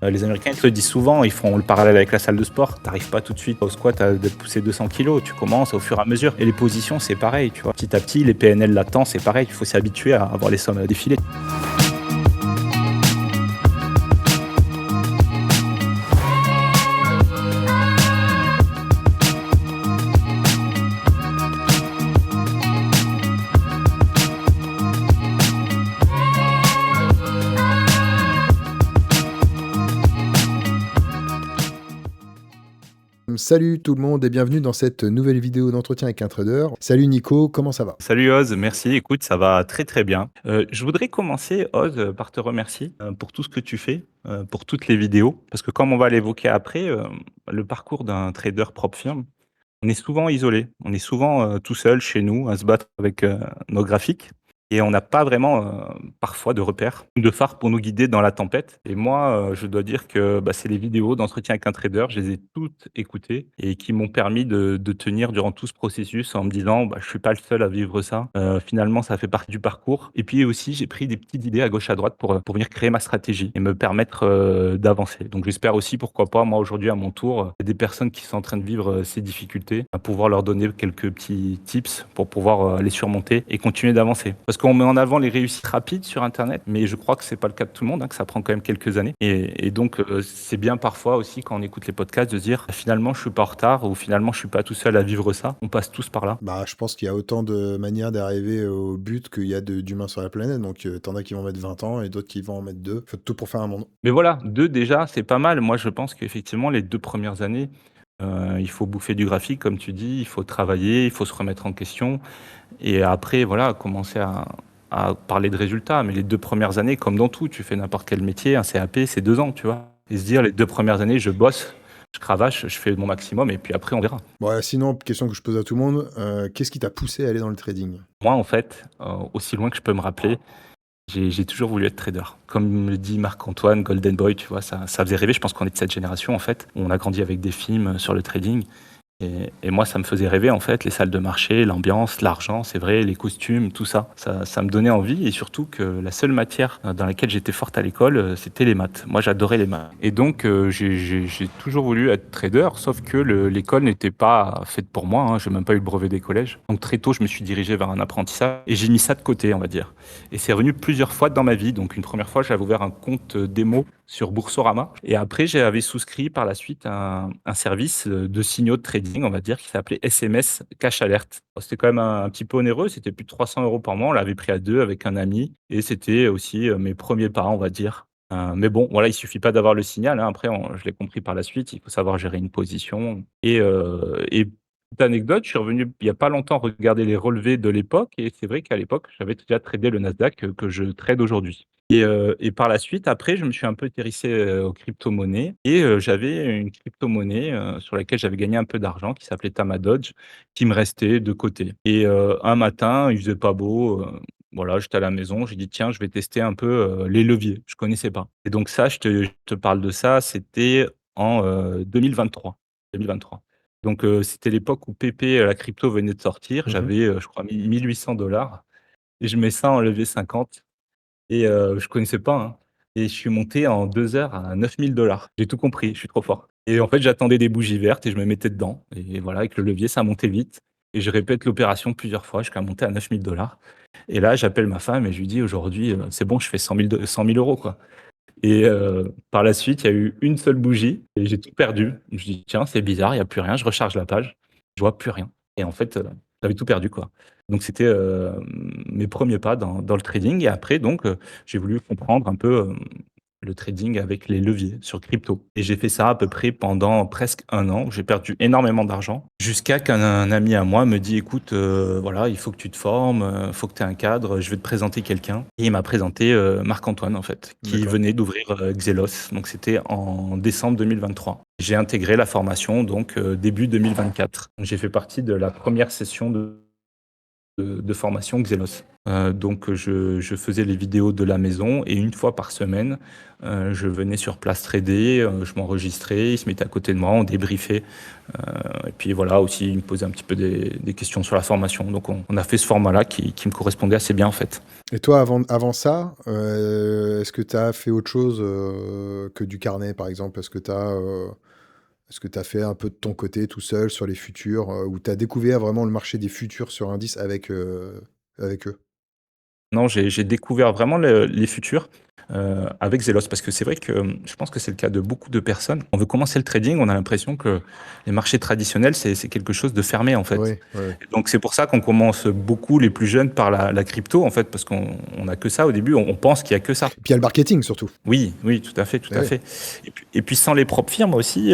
Les Américains ils te le disent souvent, ils font le parallèle avec la salle de sport. T'arrives pas tout de suite au squat à pousser 200 kilos, tu commences au fur et à mesure. Et les positions, c'est pareil, tu vois. Petit à petit, les PNL latents, c'est pareil. Il faut s'habituer à avoir les sommes à défiler. Salut tout le monde et bienvenue dans cette nouvelle vidéo d'entretien avec un trader. Salut Nico, comment ça va? Salut Oz, merci. Écoute, ça va très très bien. Je voudrais commencer, Oz, par te remercier pour tout ce que tu fais, pour toutes les vidéos. Parce que comme on va l'évoquer après, le parcours d'un trader propre firme, on est souvent isolé. On est souvent tout seul chez nous à se battre avec nos graphiques. Et on n'a pas vraiment parfois de repères, de phares pour nous guider dans la tempête. Et moi, je dois dire que c'est les vidéos d'entretien avec un trader, je les ai toutes écoutées et qui m'ont permis de tenir durant tout ce processus en me disant je suis pas le seul à vivre ça. Finalement, ça fait partie du parcours. Et puis aussi, j'ai pris des petites idées à gauche à droite pour venir créer ma stratégie et me permettre d'avancer. Donc j'espère aussi, pourquoi pas, moi aujourd'hui à mon tour, des personnes qui sont en train de vivre ces difficultés, à pouvoir leur donner quelques petits tips pour pouvoir les surmonter et continuer d'avancer. Parce qu'on met en avant les réussites rapides sur Internet, mais je crois que c'est pas le cas de tout le monde, que ça prend quand même quelques années. Et donc, c'est bien parfois aussi, quand on écoute les podcasts, de se dire finalement, je suis pas en retard ou finalement, je suis pas tout seul à vivre ça. On passe tous par là. Je pense qu'il y a autant de manières d'arriver au but qu'il y a d'humains sur la planète. Donc, t'en as qui vont mettre 20 ans et d'autres qui vont en mettre 2. Faut tout pour faire un monde. Mais voilà, 2 déjà, c'est pas mal. Moi, je pense qu'effectivement, les 2 premières années, il faut bouffer du graphique, comme tu dis, il faut travailler, il faut se remettre en question et après, voilà, commencer à parler de résultats. Mais les 2 premières années, comme dans tout, tu fais n'importe quel métier, un CAP, c'est 2 ans, tu vois? Et se dire: «Les 2 premières années, je bosse, je cravache, je fais mon maximum et puis après on verra». Sinon, question que je pose à tout le monde, qu'est-ce qui t'a poussé à aller dans le trading? Moi, en fait, aussi loin que je peux me rappeler, j'ai toujours voulu être trader. Comme le dit Marc-Antoine, Golden Boy, tu vois? Ça faisait rêver. Je pense qu'on est de cette génération, en fait. On a grandi avec des films sur le trading. Et moi, ça me faisait rêver, en fait, les salles de marché, l'ambiance, l'argent, c'est vrai, les costumes, tout ça. Ça me donnait envie et surtout que la seule matière dans laquelle j'étais forte à l'école, c'était les maths. Moi, j'adorais les maths. Et donc, j'ai toujours voulu être trader, sauf que l'école n'était pas faite pour moi. Hein. J'ai même pas eu le brevet des collèges. Donc, très tôt, je me suis dirigé vers un apprentissage et j'ai mis ça de côté, on va dire. Et c'est revenu plusieurs fois dans ma vie. Donc, une première fois, j'avais ouvert un compte démo sur Boursorama. Et après, j'avais souscrit par la suite un service de signaux de trading, on va dire, qui s'appelait SMS Cash Alert. C'était quand même un petit peu onéreux, c'était plus de 300 € par mois. On l'avait pris à 2 avec un ami. Et c'était aussi mes premiers pas, on va dire. Mais bon, voilà, il suffit pas d'avoir le signal. Hein. Après, je l'ai compris par la suite, il faut savoir gérer une position. Et petite anecdote, je suis revenu il y a pas longtemps regarder les relevés de l'époque. Et c'est vrai qu'à l'époque, j'avais déjà tradé le Nasdaq que je trade aujourd'hui. Et par la suite, après, je me suis un peu intéressé, aux cryptomonnaies et j'avais une cryptomonnaie, sur laquelle j'avais gagné un peu d'argent qui s'appelait Tamadodge, qui me restait de côté. Et un matin, il faisait pas beau, voilà, j'étais à la maison, j'ai dit: «Tiens, je vais tester un peu, les leviers». Je connaissais pas. Et donc ça, je te parle de ça, c'était en, 2023. 2023. Donc c'était l'époque où PP, la crypto venait de sortir. Mmh. J'avais, je crois 1 800 $ et je mets ça en levier 50. Et je connaissais pas, hein, et je suis monté en 2 heures à 9 000 $. J'ai tout compris, je suis trop fort. Et en fait, j'attendais des bougies vertes et je me mettais dedans et voilà, avec le levier, ça montait vite et je répète l'opération plusieurs fois jusqu'à monter à 9 000 $. Et là, j'appelle ma femme et je lui dis: «Aujourd'hui, c'est bon, je fais 100 000 € quoi». Et par la suite, il y a eu une seule bougie et j'ai tout perdu. Je me suis dit: «Tiens, c'est bizarre, il y a plus rien». Je recharge la page, je vois plus rien et en fait, j'avais tout perdu, quoi. Donc c'était, mes premiers pas dans le trading et après donc, j'ai voulu comprendre un peu, le trading avec les leviers sur crypto et j'ai fait ça à peu près pendant presque 1 an. J'ai perdu énormément d'argent jusqu'à qu'un ami à moi me dit: «Écoute, voilà, il faut que tu te formes, faut que tu aies un cadre, je vais te présenter quelqu'un». Et il m'a présenté, Marc-Antoine en fait, qui D'accord. venait d'ouvrir, Xelos. Donc c'était en décembre 2023. J'ai intégré la formation donc, début 2024. J'ai fait partie de la première session de de formation Xenos. Donc je faisais les vidéos de la maison et une fois par semaine, je venais sur place trader, je m'enregistrais, ils se mettaient à côté de moi, on débriefait, et puis voilà aussi, ils me posaient un petit peu des questions sur la formation. Donc on a fait ce format-là qui me correspondait assez bien en fait. Et toi, avant ça, est-ce que tu as fait autre chose que du carnet, par exemple? Est-ce que tu as fait un peu de ton côté tout seul sur les futurs, ou tu as découvert vraiment le marché des futurs sur indice avec eux? Non, j'ai découvert vraiment les futurs, avec Zelos parce que c'est vrai que, je pense que c'est le cas de beaucoup de personnes. On veut commencer le trading, on a l'impression que les marchés traditionnels, c'est quelque chose de fermé, en fait. Oui, oui, oui. Et donc c'est pour ça qu'on commence beaucoup, les plus jeunes, par la crypto, en fait, parce qu'on a que ça au début, on pense qu'il y a que ça. Puis il y a le marketing surtout. Oui, oui, tout à fait, tout Eh à oui. fait. Et puis sans les propres firmes aussi,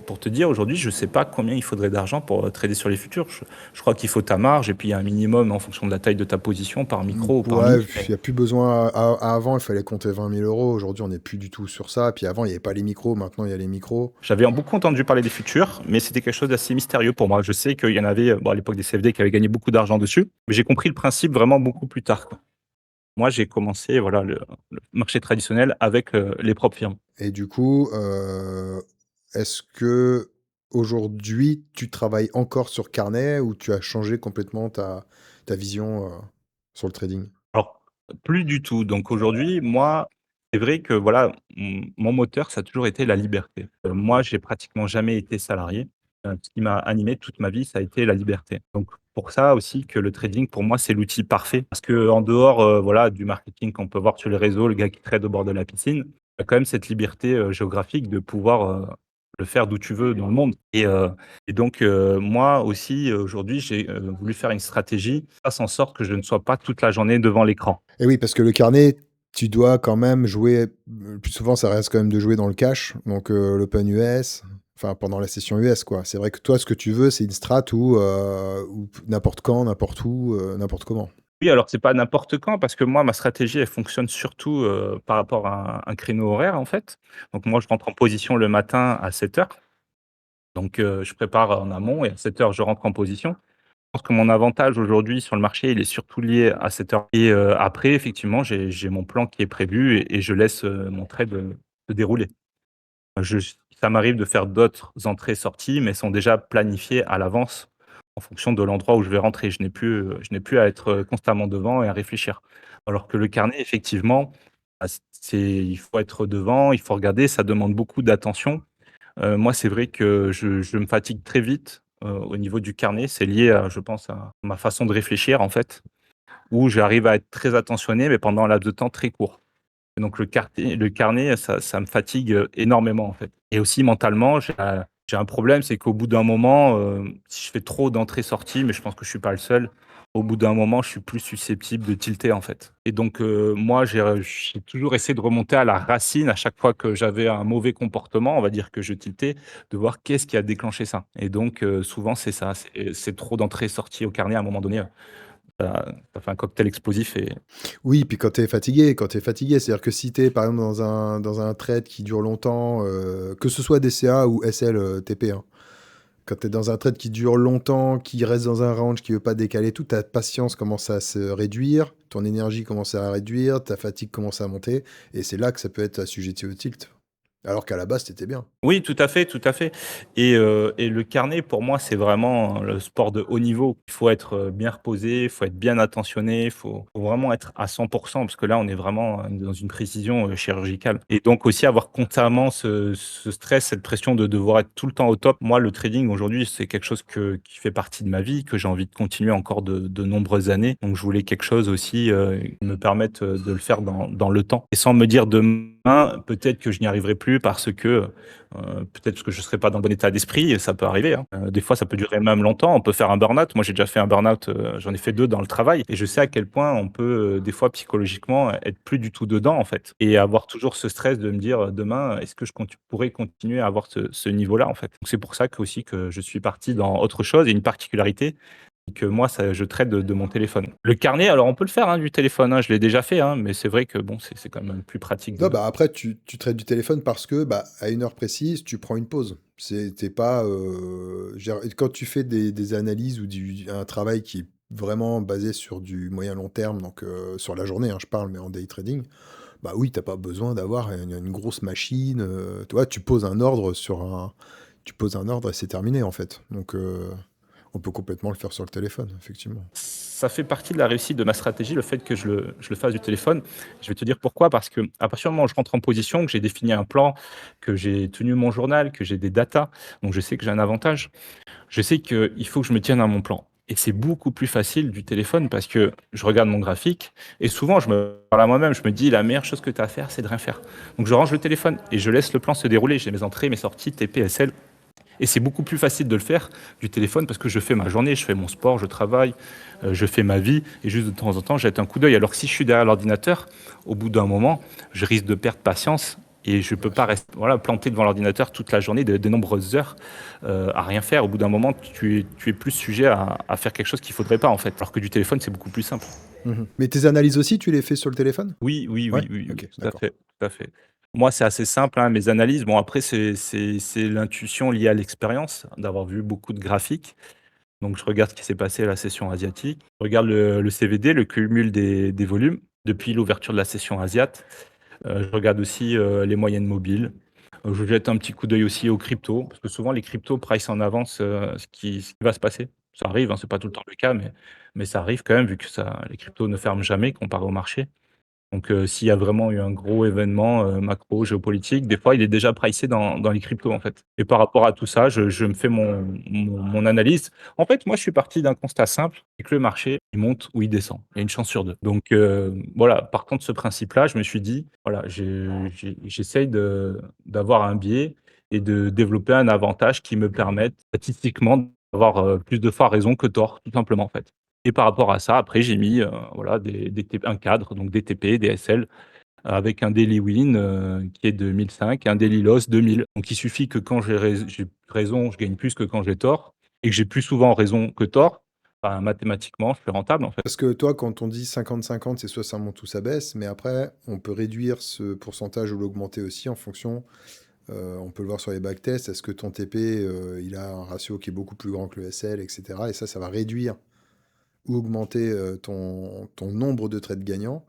pour te dire, aujourd'hui, je sais pas combien il faudrait d'argent pour trader sur les futurs. Je crois qu'il faut ta marge et puis il y a un minimum en fonction de la taille de ta position par micro ou par Ouais, mini. il y a plus besoin. Avant, il fallait compter 20 000 euros. Aujourd'hui, on n'est plus du tout sur ça. Puis avant, il n'y avait pas les micros. Maintenant, il y a les micros. J'avais beaucoup entendu parler des futurs, mais c'était quelque chose d'assez mystérieux pour moi. Je sais qu'il y en avait, bon, à l'époque des CFD qui avaient gagné beaucoup d'argent dessus, mais j'ai compris le principe vraiment beaucoup plus tard, quoi. Moi, j'ai commencé, voilà, le marché traditionnel avec les propres firmes. Et du coup, est-ce que aujourd'hui, tu travailles encore sur carnet ou tu as changé complètement ta vision sur le trading? Alors, plus du tout. Donc aujourd'hui, moi, c'est vrai que voilà, mon moteur, ça a toujours été la liberté. Moi, j'ai pratiquement jamais été salarié. Ce qui m'a animé toute ma vie, ça a été la liberté. Donc pour ça aussi que le trading, pour moi, c'est l'outil parfait. Parce que en dehors, voilà, du marketing qu'on peut voir sur les réseaux, le gars qui trade au bord de la piscine, il y a quand même cette liberté, géographique de pouvoir, le faire d'où tu veux dans le monde. Et donc, moi aussi, aujourd'hui, j'ai, voulu faire une stratégie, fasse en sorte que je ne sois pas toute la journée devant l'écran. Et oui, parce que le carnet, tu dois quand même jouer. Le plus souvent, ça reste quand même de jouer dans le cash, donc l'Open US, enfin pendant la session US, quoi. C'est vrai que toi, ce que tu veux, c'est une strat où n'importe quand, n'importe où, n'importe comment. Oui, alors c'est pas n'importe quand parce que moi, ma stratégie, elle fonctionne surtout, par rapport à un créneau horaire, en fait. Donc moi, je rentre en position le matin à 7 heures. Donc je prépare en amont et à 7 heures, je rentre en position. Je pense que mon avantage aujourd'hui sur le marché, il est surtout lié à cette heure et après effectivement, j'ai mon plan qui est prévu et je laisse, mon trade, se dérouler. Je Ça m'arrive de faire d'autres entrées-sorties, mais elles sont déjà planifiées à l'avance en fonction de l'endroit où je vais rentrer. Je n'ai plus à être, constamment devant et à réfléchir. Alors que le carnet, effectivement, bah, il faut être devant, il faut regarder, ça demande beaucoup d'attention. Moi, c'est vrai que je me fatigue très vite, au niveau du carnet. C'est lié à, je pense, à ma façon de réfléchir, en fait, où j'arrive à être très attentionné, mais pendant un laps de temps très court. Et donc le carnet, ça me fatigue, énormément, en fait. Et aussi mentalement, j'ai un problème, c'est qu'au bout d'un moment, si je fais trop d'entrées-sorties, mais je pense que je suis pas le seul, au bout d'un moment, je suis plus susceptible de tilter, en fait. Et donc moi, j'ai toujours essayé de remonter à la racine à chaque fois que j'avais un mauvais comportement, on va dire que je tiltais, de voir qu'est-ce qui a déclenché ça. Et donc souvent, c'est ça, c'est trop d'entrées-sorties au carnet à un moment donné, ça fait un cocktail explosif et Oui, puis quand tu es fatigué, c'est-à-dire que si tu es par exemple dans un trade qui dure longtemps, que ce soit DCA ou SL, TP, hein. Quand tu es dans un trade qui dure longtemps, qui reste dans un range, qui veut pas décaler, toute ta patience commence à se réduire, ton énergie commence à réduire, ta fatigue commence à monter, et c'est là que ça peut être assujetti au tilt. Alors qu'à la base, tu bien. oui, tout à fait, tout à fait. Et le carnet, pour moi, c'est vraiment le sport de haut niveau. Il faut être, bien reposé, il faut être bien attentionné, il faut vraiment être à 100 parce que là, on est vraiment, dans une précision, chirurgicale. Et donc aussi avoir constamment ce stress, cette pression de devoir être tout le temps au top. Moi, le trading aujourd'hui, c'est quelque chose qui fait partie de ma vie, que j'ai envie de continuer encore de nombreuses années. Donc je voulais quelque chose aussi, qui me permette, de le faire dans le temps et sans me dire demain, peut-être que je n'y arriverai plus parce que, peut-être parce que je ne serai pas dans le bon état d'esprit et ça peut arriver, hein. Des fois, ça peut durer même longtemps. On peut faire un burn-out. Moi, j'ai déjà fait un burn-out, j'en ai fait 2 dans le travail et je sais à quel point on peut, des fois, psychologiquement, être plus du tout dedans, en fait et avoir toujours ce stress de me dire, «Demain, est-ce que je pourrais continuer à avoir ce niveau-là?» en fait. Donc c'est pour ça que aussi que je suis parti dans autre chose et une particularité, c'est que moi, ça je traite de mon téléphone. Le carnet, alors on peut le faire, hein, du téléphone, hein, je l'ai déjà fait, hein, mais c'est vrai que bon, c'est quand même plus pratique Non, de bah, après, tu traites du téléphone parce que, bah, à une heure précise, tu prends une pause. C'est tu pas, je veux dire, quand tu fais des analyses ou un travail qui est vraiment basé sur du moyen long terme, donc sur la journée, hein, je parle, mais en day trading, bah oui, t'as pas besoin d'avoir une grosse machine. Tu vois, tu poses un ordre et c'est terminé en fait. Donc on peut complètement le faire sur le téléphone, effectivement. Ça fait partie de la réussite de ma stratégie, le fait que je le fasse du téléphone. Je vais te dire pourquoi, parce que à partir du moment où je rentre en position, que j'ai défini un plan, que j'ai tenu mon journal, que j'ai des datas, donc je sais que j'ai un avantage. Je sais qu'il faut que je me tienne à mon plan. Et c'est beaucoup plus facile du téléphone parce que je regarde mon graphique et souvent je me parle à moi-même, je me dis la meilleure chose que tu as à faire, c'est de rien faire. Donc je range le téléphone et je laisse le plan se dérouler. J'ai mes entrées, mes sorties, TP, SL. Et c'est beaucoup plus facile de le faire du téléphone parce que je fais ma journée, je fais mon sport, je travaille, je fais ma vie et juste de temps en temps, jette un coup d'œil. Alors que si je suis derrière l'ordinateur, au bout d'un moment, je risque de perdre patience et je ne peux Bien pas sûr. rester planté devant l'ordinateur toute la journée, de nombreuses heures à rien faire. Au bout d'un moment, tu es plus sujet à faire quelque chose qu'il ne faudrait pas en fait. Alors que du téléphone, c'est beaucoup plus simple. Mhm. Mais tes analyses aussi, tu les fais sur le téléphone? Oui, oui, Ouais? oui, oui, oui, Ok, tout à d'accord. fait, tout à fait. Moi, c'est assez simple, hein, mes analyses. Bon, après, c'est l'intuition liée à l'expérience, d'avoir vu beaucoup de graphiques. Donc, je regarde ce qui s'est passé à la session asiatique. Je regarde le CVD, le cumul des volumes, depuis l'ouverture de la session asiate. Je regarde aussi les moyennes mobiles. Je jette un petit coup d'œil aussi aux cryptos, parce que souvent, les cryptos price en avance ce qui va se passer. Ça arrive, hein, c'est pas tout le temps le cas, mais ça arrive quand même, vu que les cryptos ne ferment jamais comparé au marché. Donc, s'il y a vraiment eu un gros événement, macro, géopolitique, des fois, il est déjà pricé dans les cryptos, en fait. Et par rapport à tout ça, je me fais mon analyse. En fait, moi, je suis parti d'un constat simple, c'est que le marché, il monte ou il descend. Il y a une chance sur 2. Donc, voilà, par contre, ce principe-là, je me suis dit, voilà, j'essaye d'avoir un biais et de développer un avantage qui me permette statistiquement d'avoir, plus de fois raison que tort, tout simplement, en fait. Et par rapport à ça, après, j'ai mis, voilà, un cadre, donc des TP, des SL, avec un daily win, qui est de 1 500 et un daily loss de 1 000. Donc il suffit que quand j'ai raison, je gagne plus que quand j'ai tort et que j'ai plus souvent raison que tort, bah, mathématiquement, je suis rentable, en fait. Parce que toi, quand on dit 50-50, c'est soit ça monte ou ça baisse, mais après, on peut réduire ce pourcentage ou l'augmenter aussi en fonction. On peut le voir sur les backtests. Est-ce que ton TP, il a un ratio qui est beaucoup plus grand que le SL, etc. Et ça va réduire ou augmenter ton nombre de trades gagnants.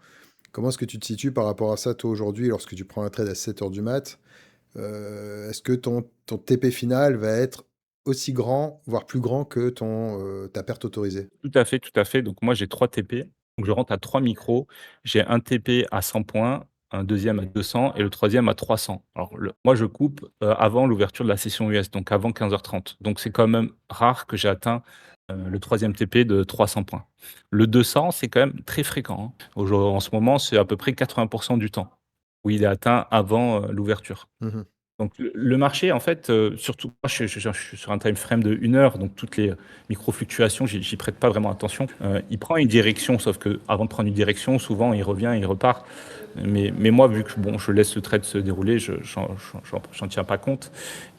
Comment est-ce que tu te situes par rapport à ça, toi, aujourd'hui, lorsque tu prends un trade à 7 heures du mat? Est-ce que ton TP final va être aussi grand, voire plus grand que ta perte autorisée? Tout à fait, tout à fait. Donc moi, j'ai 3 TP. Donc je rentre à 3 micros. J'ai un TP à 100 points, un deuxième à 200 et le troisième à 300. Alors moi, je coupe avant l'ouverture de la session US, donc avant 15h30. Donc c'est quand même rare que j'ai atteint le troisième TP de 300 points. Le 200, c'est quand même très fréquent, hein. En ce moment, c'est à peu près 80% du temps où il est atteint avant l'ouverture. Mhm. Donc le marché, en fait, surtout moi, je suis sur un time frame de 1 heure, donc toutes les micro-fluctuations, j'y prête pas vraiment attention. Il prend une direction, sauf que avant de prendre une direction, souvent, il revient, il repart. Mais moi, vu que bon, je laisse le trade se dérouler, j'en tiens pas compte.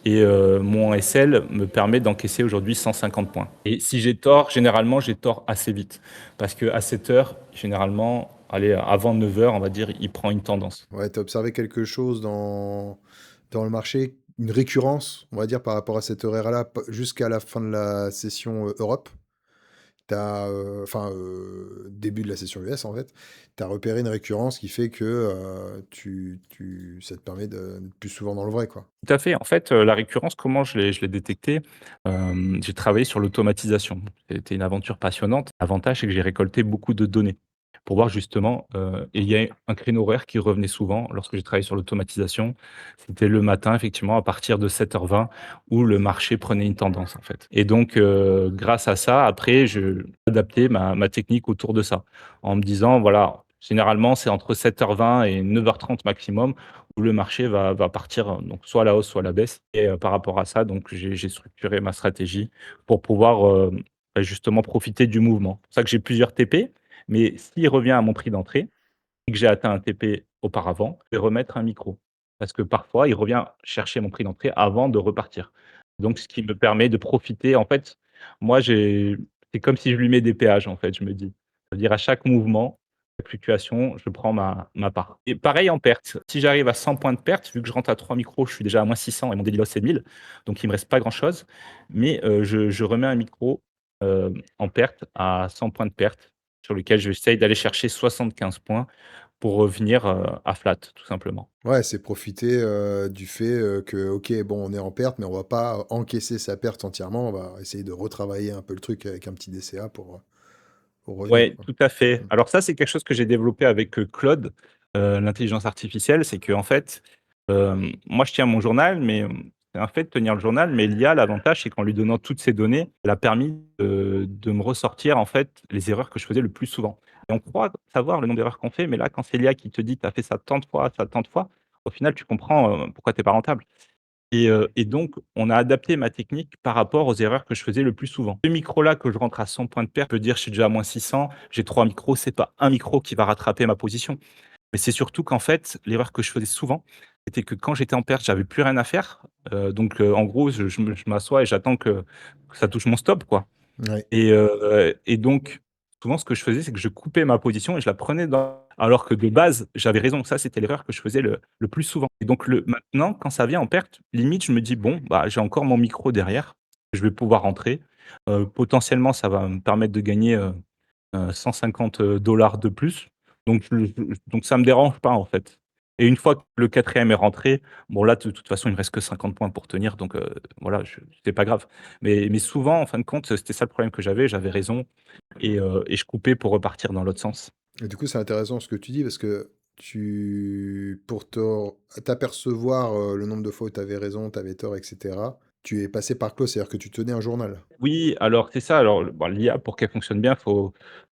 Et mon SL me permet d'encaisser aujourd'hui 150 points. Et si j'ai tort, généralement, j'ai tort assez vite. Parce qu'à 7 heures, généralement, allez, avant 9 heures, on va dire, il prend une tendance. Ouais, tu as observé quelque chose dans le marché, une récurrence, on va dire, par rapport à cet horaire-là, jusqu'à la fin de la session Europe. Enfin, début de la session US, en fait. Tu as repéré une récurrence qui fait que ça te permet d'être plus souvent dans le vrai, quoi. Tout à fait. En fait, la récurrence, comment je l'ai détectée? J'ai travaillé sur l'automatisation. C'était une aventure passionnante. L'avantage, c'est que j'ai récolté beaucoup de données pour voir justement, et il y a un créneau horaire qui revenait souvent lorsque j'ai travaillé sur l'automatisation. C'était le matin, effectivement, à partir de 7h20 où le marché prenait une tendance, en fait. Et donc, grâce à ça, après, je adaptais ma technique autour de ça, en me disant: «Voilà, généralement, c'est entre 7h20 et 9h30 maximum où le marché va partir, donc soit à la hausse, soit à la baisse. Et par rapport à ça, donc j'ai structuré ma stratégie pour pouvoir, justement profiter du mouvement. C'est pour ça que j'ai plusieurs TP, mais s'il revient à mon prix d'entrée et que j'ai atteint un TP auparavant, je vais remettre un micro. Parce que parfois, il revient chercher mon prix d'entrée avant de repartir. Donc ce qui me permet de profiter en fait, moi c'est comme si je lui mets des péages en fait, je me dis. C'est-à-dire à chaque mouvement, chaque fluctuation, je prends ma part. Et pareil en perte. Si j'arrive à 100 points de perte, vu que je rentre à 3 micros, je suis déjà à -600 et mon daily loss c'est 1 000, donc il me reste pas grand-chose. Mais je remets un micro, en perte à 100 points de perte, sur lequel j'essaye d'aller chercher 75 points pour revenir, à flat, tout simplement. Ouais, c'est profiter, du fait, que, OK, bon, on est en perte, mais on va pas encaisser sa perte entièrement. On va essayer de retravailler un peu le truc avec un petit DCA pour revenir, Ouais, quoi. tout à fait. Mmh. Alors ça, c'est quelque chose que j'ai développé avec, Claude, l'intelligence artificielle. C'est qu'en fait, moi, je tiens mon journal, mais, c'est un fait de tenir le journal, mais l'IA, l'avantage, c'est qu'en lui donnant toutes ces données, elle a permis de me ressortir, en fait, les erreurs que je faisais le plus souvent. Et on croit savoir le nombre d'erreurs qu'on fait, mais là, quand c'est l'IA qui te dit: «Tu as fait ça tant de fois, ça tant de fois», au final, tu comprends, pourquoi tu es pas rentable. Et donc, on a adapté ma technique par rapport aux erreurs que je faisais le plus souvent. Ce micro-là que je rentre à 100 points de perte, je peux dire: «Je suis déjà à -600, j'ai 3 micros», c'est pas un micro qui va rattraper ma position. Mais c'est surtout qu'en fait, l'erreur que je faisais souvent, c'était que quand j'étais en perte, j'avais plus rien à faire. Donc, en gros, je m'assois et j'attends que ça touche mon stop, quoi. Ouais. Et donc, souvent, ce que je faisais, c'est que je coupais ma position et je la prenais dans alors que de base, j'avais raison. Ça, c'était l'erreur que je faisais le plus souvent. Et donc maintenant, quand ça vient en perte, limite, je me dis: «Bon, bah, j'ai encore mon micro derrière, je vais pouvoir rentrer». Potentiellement, ça va me permettre de gagner, 150 de plus. Donc ça me dérange pas, en fait. Et une fois que le quatrième est rentré, bon là, de toute façon, il me reste que 50 points pour tenir, donc voilà, c'est pas grave. Mais souvent, en fin de compte, c'était ça le problème que j'avais raison et je coupais pour repartir dans l'autre sens. Et du coup, c'est intéressant ce que tu dis parce que pour t'apercevoir, le nombre de fois où tu avais raison, tu avais tort et cetera, tu es passé par Claude, c'est-à-dire que tu tenais un journal? Oui, alors c'est ça. Alors, bon, l'IA, pour qu'elle fonctionne bien, faut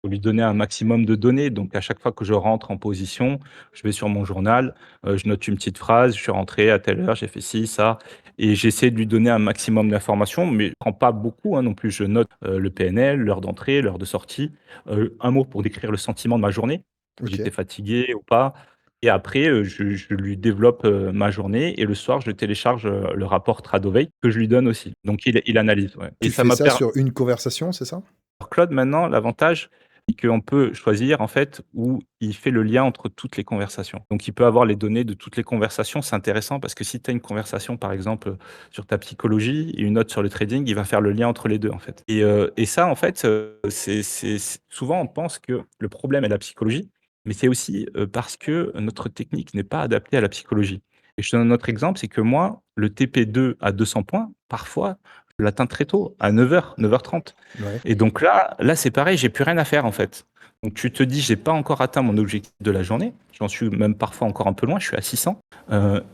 lui donner un maximum de données. Donc, à chaque fois que je rentre en position, je vais sur mon journal, je note une petite phrase: «Je suis rentré à telle heure, j'ai fait ci, ça», et j'essaie de lui donner un maximum d'informations, mais je prends pas beaucoup, hein, non plus. Je note, le PNL, l'heure d'entrée, l'heure de sortie, un mot pour décrire le sentiment de ma journée, si j'étais OK, fatigué ou pas. Et après, je lui développe, ma journée, et le soir, je télécharge, le rapport Tradoveil que je lui donne aussi. Donc il analyse, ouais, et tu ça fais m'a ça per sur une conversation, c'est ça? alors Claude, maintenant, l'avantage, c'est qu'on peut choisir, en fait, où il fait le lien entre toutes les conversations. Donc il peut avoir les données de toutes les conversations. C'est intéressant parce que si tu as une conversation, par exemple, sur ta psychologie et une autre sur le trading, il va faire le lien entre les 2, en fait. Et ça, en fait, c'est souvent, on pense que le problème est la psychologie, mais c'est aussi, parce que notre technique n'est pas adaptée à la psychologie. Et je te donne un autre exemple, c'est que moi, le TP2 à 200 points, parfois, je l'atteins très tôt, à 9h, 9h30. Ouais. Et donc là, c'est pareil, j'ai plus rien à faire, en fait. Donc tu te dis: «J'ai pas encore atteint mon objectif de la journée». J'en suis même parfois encore un peu loin, je suis à 600,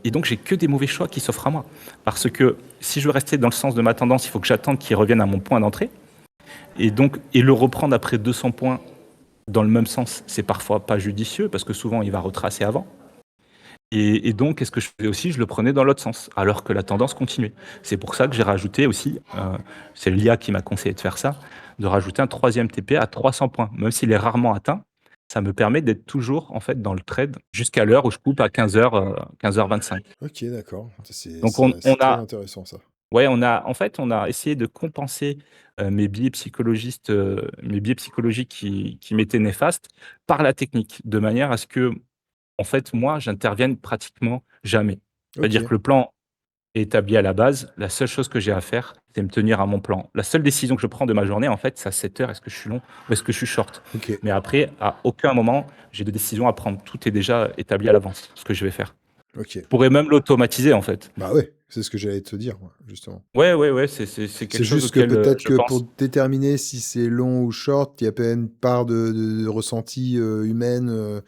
et donc j'ai que des mauvais choix qui s'offrent à moi. Parce que si je veux rester dans le sens de ma tendance, il faut que j'attende qu'il revienne à mon point d'entrée, et le reprendre après 200 points dans le même sens, c'est parfois pas judicieux parce que souvent il va retracer avant. Et donc, qu'est-ce que je faisais aussi? Je le prenais dans l'autre sens, alors que la tendance continuait. C'est pour ça que j'ai rajouté aussi, c'est l'IA qui m'a conseillé de faire ça, de rajouter un troisième TP à 300 points. Même s'il est rarement atteint, ça me permet d'être toujours, en fait, dans le trade jusqu'à l'heure où je coupe à 15h, 15h25. OK, d'accord. Donc on C'est très a intéressant ça. ouais, on a essayé de compenser, mes biais psychologiques qui m'étaient néfastes par la technique, de manière à ce que, en fait, moi, j'intervienne pratiquement jamais. C'est-à-dire OK, que le plan est établi à la base, la seule chose que j'ai à faire, c'est me tenir à mon plan. La seule décision que je prends de ma journée, en fait, c'est à 7 heures: est-ce que je suis long ou est-ce que je suis short? OK, Mais après, à aucun moment, j'ai de décision à prendre. Tout est déjà établi à l'avance, ce que je vais faire. OK. Je pourrais même l'automatiser, en fait. Bah, ouais, c'est ce que j'allais te dire, moi, justement. Ouais, ouais, ouais, c'est quelque C'est chose juste que auquel, peut-être je que pour pense. déterminer si c'est long ou short, il y a pas une part de ressenti, humaine,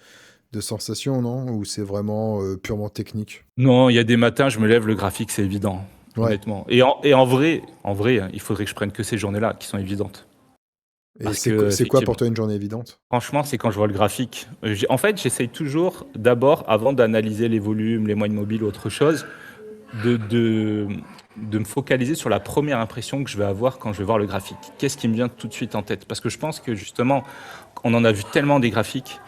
de sensation, non? Ou c'est vraiment, purement technique? Non, il y a des matins, je me lève, le graphique, c'est évident, Ouais. honnêtement. Et en vrai, hein, il faudrait que je prenne que ces journées-là qui sont évidentes. Et Parce que c'est quoi pour effectivement, toi une journée évidente? franchement, c'est quand je vois le graphique. En fait, j'essaye toujours d'abord, avant d'analyser les volumes, les moyennes mobiles ou autre chose, de de de me focaliser sur la première impression que je vais avoir quand je vais voir le graphique. Qu'est-ce qui me vient tout de suite en tête? Parce que je pense que justement, on en a vu tellement des graphiques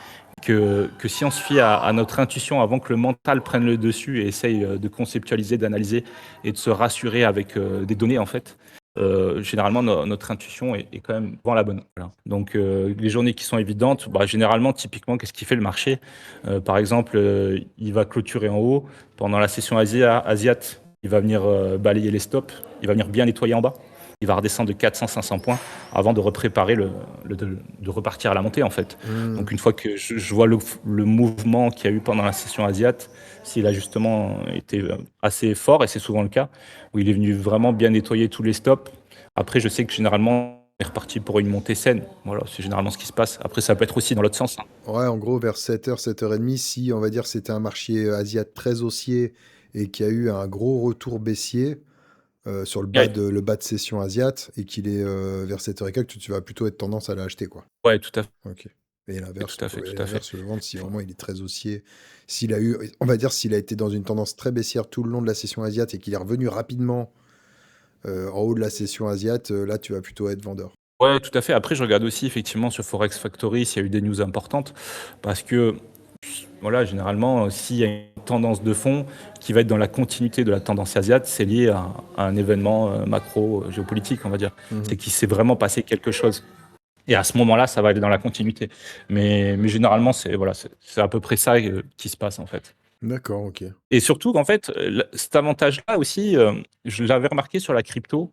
que si on se fie à notre intuition avant que le mental prenne le dessus et essaye, de conceptualiser, d'analyser et de se rassurer avec, des données, en fait, généralement notre intuition est quand même devant la bonne. Voilà. Donc, les journées qui sont évidentes, bah, généralement, typiquement, qu'est-ce qui fait le marché? Par exemple, il va clôturer en haut. Pendant la session asiate, il va venir, balayer les stops, il va venir bien nettoyer en bas. il va redescendre de 400-500 points avant de repréparer de repartir à la montée en fait. Donc une fois que je vois le mouvement qu'il y a eu pendant la session asiate, s'il a justement été assez fort, et c'est souvent le cas, où il est venu vraiment bien nettoyer tous les stops. Après, je sais que généralement, on est reparti pour une montée saine. Voilà, c'est généralement ce qui se passe. Après, ça peut être aussi dans l'autre sens, hein. Ouais, en gros, vers 7h, 7h30, si on va dire c'était un marché asiatique très haussier et qu'il y a eu un gros retour baissier sur Ouais, le bas de session asiate et qu'il est vers 7h15, tu vas plutôt être tendance à l'acheter, quoi. ouais, tout à fait, Ok. Et l'inverse, tout à fait, tout à fait. sur le ventre, si vraiment il est très haussier, s'il a eu, on va dire, s'il a été dans une tendance très baissière tout le long de la session asiate et qu'il est revenu rapidement en haut de la session asiate, là, tu vas plutôt être vendeur. Ouais, tout à fait. Après, je regarde aussi effectivement sur Forex Factory s'il y a eu des news importantes, parce que voilà, généralement, s'il y a une tendance de fond qui va être dans la continuité de la tendance asiate, c'est lié à un événement macro géopolitique, on va dire. C'est qu'il s'est vraiment passé quelque chose. Et à ce moment-là, ça va aller dans la continuité. Mais généralement, c'est voilà, c'est à peu près ça qui se passe en fait. D'accord, ok. Et surtout, en fait, cet avantage-là aussi, je l'avais remarqué sur la crypto.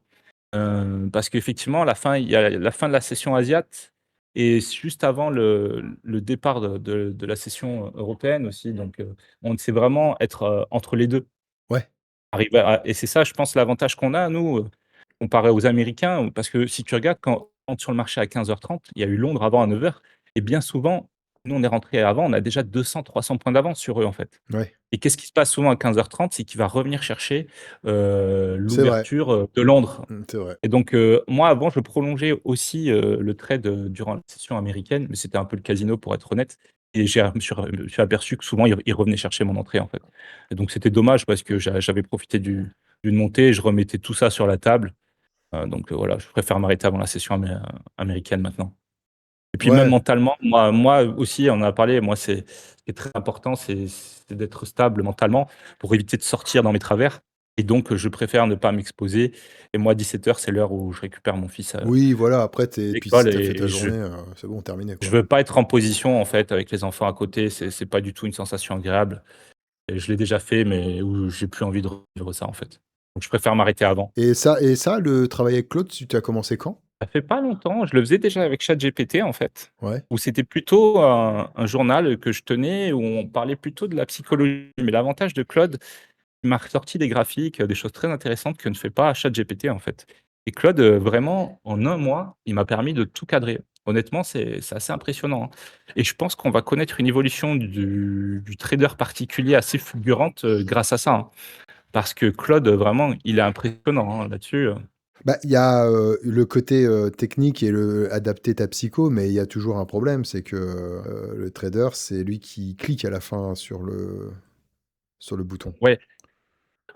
Parce qu'effectivement, il y a la fin de la session asiate et juste avant le départ de la session européenne aussi. Donc, on sait vraiment être entre les deux. Ouais, Et c'est ça, je pense, l'avantage qu'on a, nous, comparé aux Américains. Parce que si tu regardes, quand on entre sur le marché à 15h30, il y a eu Londres avant à 9h. Et bien souvent, nous, on est rentré avant, on a déjà 200-300 points d'avance sur eux, en fait. ouais. Et qu'est-ce qui se passe souvent à 15h30? C'est qu'il va revenir chercher C'est vrai. l'ouverture de Londres. C'est vrai. Et donc, moi, avant, je prolongeais aussi le trade durant la session américaine, mais c'était un peu le casino pour être honnête. Et je me suis aperçu que souvent, il revenait chercher mon entrée, en fait. Et donc, c'était dommage parce que j'avais profité d'une montée et je remettais tout ça sur la table. Donc, voilà, je préfère m'arrêter avant la session américaine maintenant. Et puis, même Ouais, mentalement, moi aussi, on en a parlé, moi, ce qui est très important, c'est d'être stable mentalement pour éviter de sortir dans mes travers. Et donc, je préfère ne pas m'exposer. Et moi, 17h, c'est l'heure où je récupère mon fils à oui, voilà, après, puis si l'école t'as fait ta et journée, c'est bon, terminé, je quoi. veux pas être en position, en fait, avec les enfants à côté. C'est pas du tout une sensation agréable. Et je l'ai déjà fait, mais où j'ai plus envie de revivre ça, en fait. Donc, je préfère m'arrêter avant. Et ça, le travail avec Claude, tu as commencé quand? Ça fait pas longtemps, je le faisais déjà avec ChatGPT, en fait, Ouais, où c'était plutôt un journal que je tenais, où on parlait plutôt de la psychologie. Mais l'avantage de Claude, il m'a ressorti des graphiques, des choses très intéressantes que ne fait pas ChatGPT, en fait. Et Claude, vraiment, en un mois, il m'a permis de tout cadrer. Honnêtement, c'est assez impressionnant, hein. Et je pense qu'on va connaître une évolution du trader particulier assez fulgurante, grâce à ça, hein. Parce que Claude, vraiment, il est impressionnant, hein, là-dessus. bah, il y a, le côté, technique et le adapter ta psycho, mais il y a toujours un problème, c'est que, le trader, c'est lui qui clique à la fin sur le bouton. Ouais,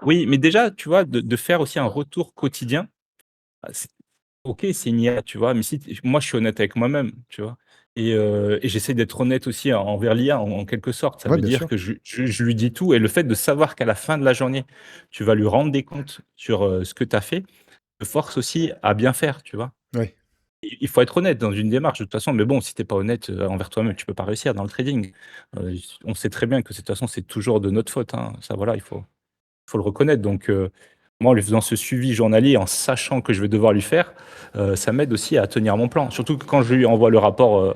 oui, mais déjà, tu vois, de faire aussi un retour quotidien. C'est OK, c'est une IA, tu vois? Mais si t moi, je suis honnête avec moi-même, tu vois? Et j'essaie d'être honnête aussi envers l'IA en quelque sorte. Ça Ouais, veut bien dire sûr. que je lui dis tout, et le fait de savoir qu'à la fin de la journée, tu vas lui rendre des comptes sur, ce que tu as fait, te force aussi à bien faire, tu vois? Ouais. Il faut être honnête dans une démarche de toute façon, mais bon, si tu es pas honnête, envers toi-même, tu peux pas réussir dans le trading. On sait très bien que de toute façon, c'est toujours de notre faute, hein. Ça, voilà, il faut le reconnaître. Donc, moi, en lui faisant ce suivi journalier, en sachant que je vais devoir lui faire, ça m'aide aussi à tenir mon plan. Surtout que quand je lui envoie le rapport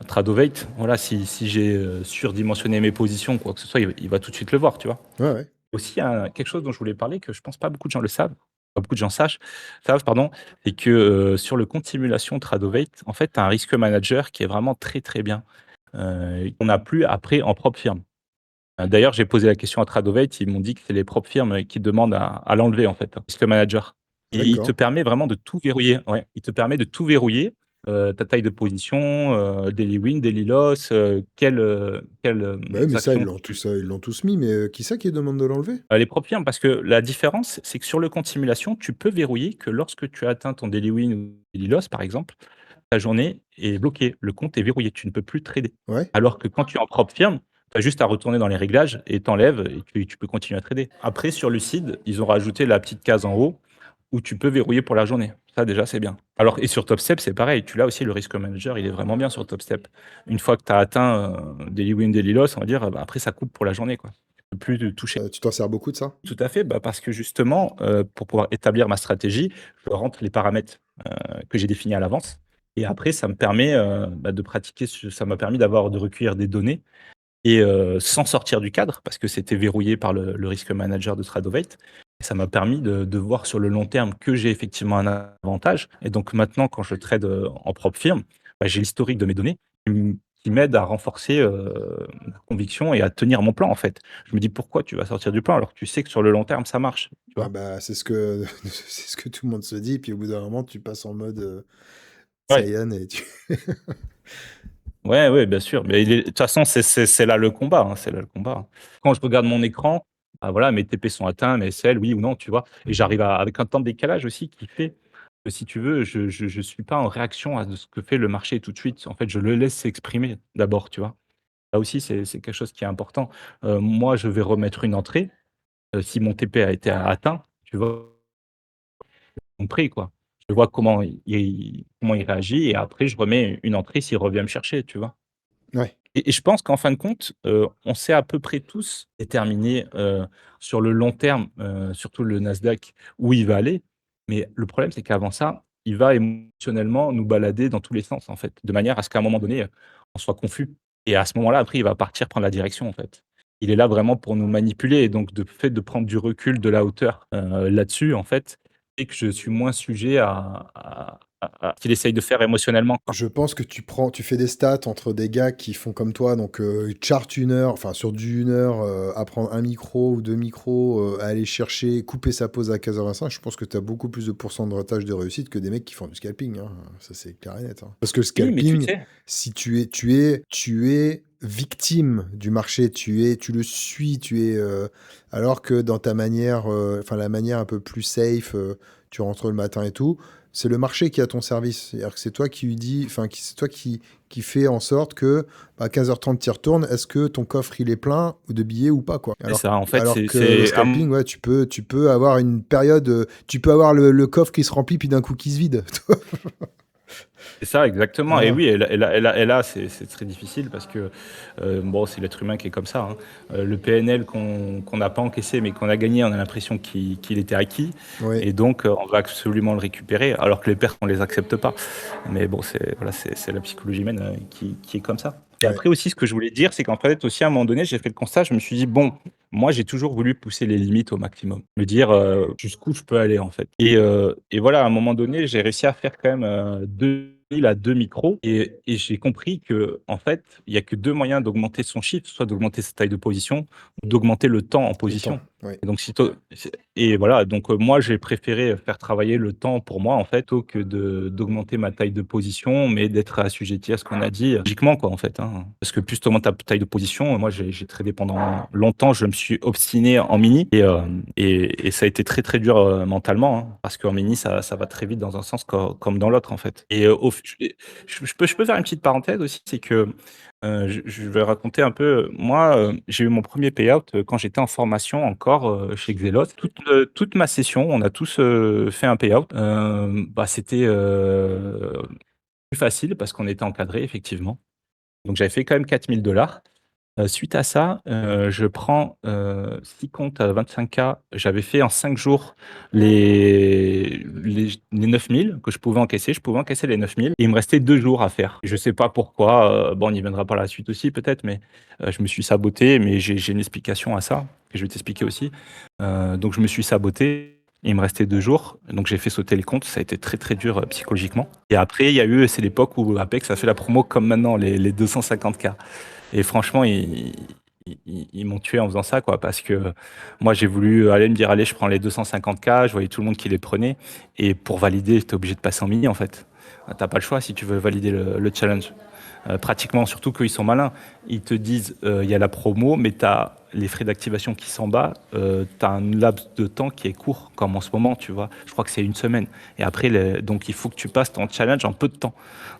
Tradovate, voilà, si j'ai surdimensionné mes positions, quoi que ce soit, il va tout de suite le voir, tu vois. Ouais, ouais. Aussi, quelque chose dont je voulais parler, que je pense pas beaucoup de gens le savent, pas beaucoup de gens savent, pardon, c'est que sur le compte simulation Tradovate, en fait, tu as un risk manager qui est vraiment très très bien, qu'on n'a plus après en propre firme. D'ailleurs, j'ai posé la question à Tradovate, ils m'ont dit que c'est les propres firmes qui demandent à l'enlever, en fait, Risk Manager. Et il te D'accord. permet vraiment de tout verrouiller. Ouais, il te permet de tout verrouiller, ta taille de position, daily win, daily loss, Bah, oui, mais ça, actions tu ils l'ont tous mis, mais qui ça qui demande de l'enlever? les propres firmes, parce que la différence, c'est que sur le compte simulation, tu peux verrouiller que lorsque tu as atteint ton daily win ou daily loss, par exemple, ta journée est bloquée, le compte est verrouillé, tu ne peux plus trader. Ouais? Alors que quand tu es en propre firme, tu as juste à retourner dans les réglages et t'enlèves et tu peux continuer à trader. Après, sur Lucide, ils ont rajouté la petite case en haut où tu peux verrouiller pour la journée. Ça, déjà, c'est bien. Alors, et sur TopStep, c'est pareil. Tu l'as aussi, le Risk Manager, il est vraiment bien sur TopStep. Une fois que tu as atteint Daily Win, Daily Loss, on va dire, bah, après, ça coupe pour la journée, quoi. Tu plus de toucher. Tu t'en sers beaucoup de ça? Tout à fait, bah, parce que justement, pour pouvoir établir ma stratégie, je rentre les paramètres, que j'ai définis à l'avance et après ça me permet, bah, de pratiquer ça m'a permis de recueillir des données et sans sortir du cadre parce que c'était verrouillé par le risk manager de Stradovate. Ça m'a permis de voir sur le long terme que j'ai effectivement un avantage et donc maintenant quand je trade, en propre firme, bah, j'ai l'historique de mes données qui m'aide à renforcer, ma conviction et à tenir mon plan, en fait. Je me dis: «Pourquoi tu vas sortir du plan alors que tu sais que sur le long terme ça marche?» Tu Ah vois? bah, c'est ce que c'est ce que tout le monde se dit, puis au bout d'un moment, tu passes en mode, Ouais. Saiyan et tu Ouais, ouais, bien sûr, mais de toute façon, c'est là le combat, hein, c'est là le combat. Quand je regarde mon écran, bah, voilà, mes TP sont atteints, mes SL, oui ou non, tu vois? Et j'arrive à avec un temps de décalage aussi qui fait que si tu veux, je suis pas en réaction à de ce que fait le marché tout de suite. En fait, je le laisse s'exprimer d'abord, tu vois? Là aussi, c'est quelque chose qui est important. Moi, je vais remettre une entrée, si mon TP a été atteint, tu vois? Mon prix, quoi. Je vois comment il réagit et après je remets une entrée s'il revient me chercher, tu vois? ouais. Et je pense qu'en fin de compte, on sait à peu près tous déterminer, sur le long terme, surtout le Nasdaq, où il va aller. Mais le problème, c'est qu'avant ça, il va émotionnellement nous balader dans tous les sens, en fait, de manière à ce qu'à un moment donné, on soit confus. Et à ce moment-là, après, il va partir prendre la direction, en fait. Il est là vraiment pour nous manipuler et donc de fait de prendre du recul, de la hauteur, là-dessus, en fait, et que je suis moins sujet à ce qu'il essaye de faire émotionnellement, quoi. Je pense que tu fais des stats entre des gars qui font comme toi, donc chart 1 heure, enfin sur du 1 heure, à prendre un micro ou 2 micros, à aller chercher, couper sa pause à 15h25. Je pense que tu as beaucoup plus de pourcentage de réussite que des mecs qui font du scalping, hein. Ça, c'est clair et net, hein. Parce que le Oui, mais tu scalping, sais. si tu es victime du marché, tu le suis, alors que dans ta manière, enfin la manière un peu plus safe, tu rentres le matin et tout, c'est le marché qui est à ton service. C'est-à-dire que c'est toi qui lui dis, enfin, c'est toi qui fait en sorte que à 15h30 tu y retournes, est-ce que ton coffre il est plein de billets ou pas, quoi. C'est ça, en fait, Alors c'est que le c'est à scalping, ouais, tu peux avoir une période, tu peux avoir le coffre qui se remplit puis d'un coup qui se vide. c'est ça exactement et Voilà. oui et là, c'est très difficile parce que, bon, c'est l'être humain qui est comme ça, hein. Le PNL qu'on n'a pas encaissé mais qu'on a gagné, on a l'impression qu'il était acquis Oui. et donc on va absolument le récupérer alors que les pertes, on les accepte pas. Mais bon, c'est la psychologie humaine, qui est comme ça et Ouais. après aussi, ce que je voulais dire, c'est qu'en fait aussi, à un moment donné, j'ai fait le constat, je me suis dit: «Bon, moi, j'ai toujours voulu pousser les limites au maximum». Me dire, jusqu'où je peux aller, en fait et voilà, à un moment donné, j'ai réussi à faire quand même, 2000 à 2 micros et j'ai compris que en fait, il y a que 2 moyens d'augmenter son chiffre, soit d'augmenter sa taille de position ou d'augmenter le temps en Le temps. position Ouais. et donc si to c'est et voilà, donc moi, j'ai préféré faire travailler le temps pour moi, en fait, plutôt que d'augmenter ma taille de position, mais d'être assujetti à ce qu'on a dit, logiquement, quoi, en fait, hein. Parce que plus tu augmentes ta taille de position, moi, j'ai tradé pendant longtemps, je me suis obstiné en mini et ça a été très, très dur, mentalement, hein, parce qu'en mini, ça va très vite dans un sens comme dans l'autre, en fait et au f je peux faire une petite parenthèse aussi, c'est que, je vais raconter un peu, moi, j'ai eu mon premier payout, quand j'étais en formation encore, chez Xelos. Toute ma session, on a tous, fait un payout. Bah, c'était, plus facile parce qu'on était encadré effectivement. Donc j'avais fait quand même 4 000 $. Suite à ça, je prends, 6 comptes à 25K. J'avais fait en 5 jours les 9 000 que je pouvais encaisser. Je pouvais encaisser les 9 000 et il me restait 2 jours à faire. Je sais pas pourquoi, bon, on y viendra par la suite aussi peut-être, mais, je me suis saboté, mais j'ai une explication à ça, que je vais t'expliquer aussi. Donc je me suis saboté, il me restait 2 jours, donc j'ai fait sauter les comptes. Ça a été très, très dur, psychologiquement et après il y a eu c'est l'époque où Apex a fait la promo comme maintenant, les 250K. Et franchement, ils m'ont tué en faisant ça, quoi, parce que moi, j'ai voulu aller me dire, allez, je prends les 250K, je voyais tout le monde qui les prenait. Et pour valider, tu es obligé de passer en mini, en fait. T'as pas le choix si tu veux valider le challenge. Pratiquement, surtout qu'ils sont malins. Ils te disent, il y a la promo, mais tu as les frais d'activation qui s'en bas. Tu as un laps de temps qui est court, comme en ce moment, tu vois. Je crois que c'est une semaine. Et après, donc, il faut que tu passes ton challenge en peu de temps.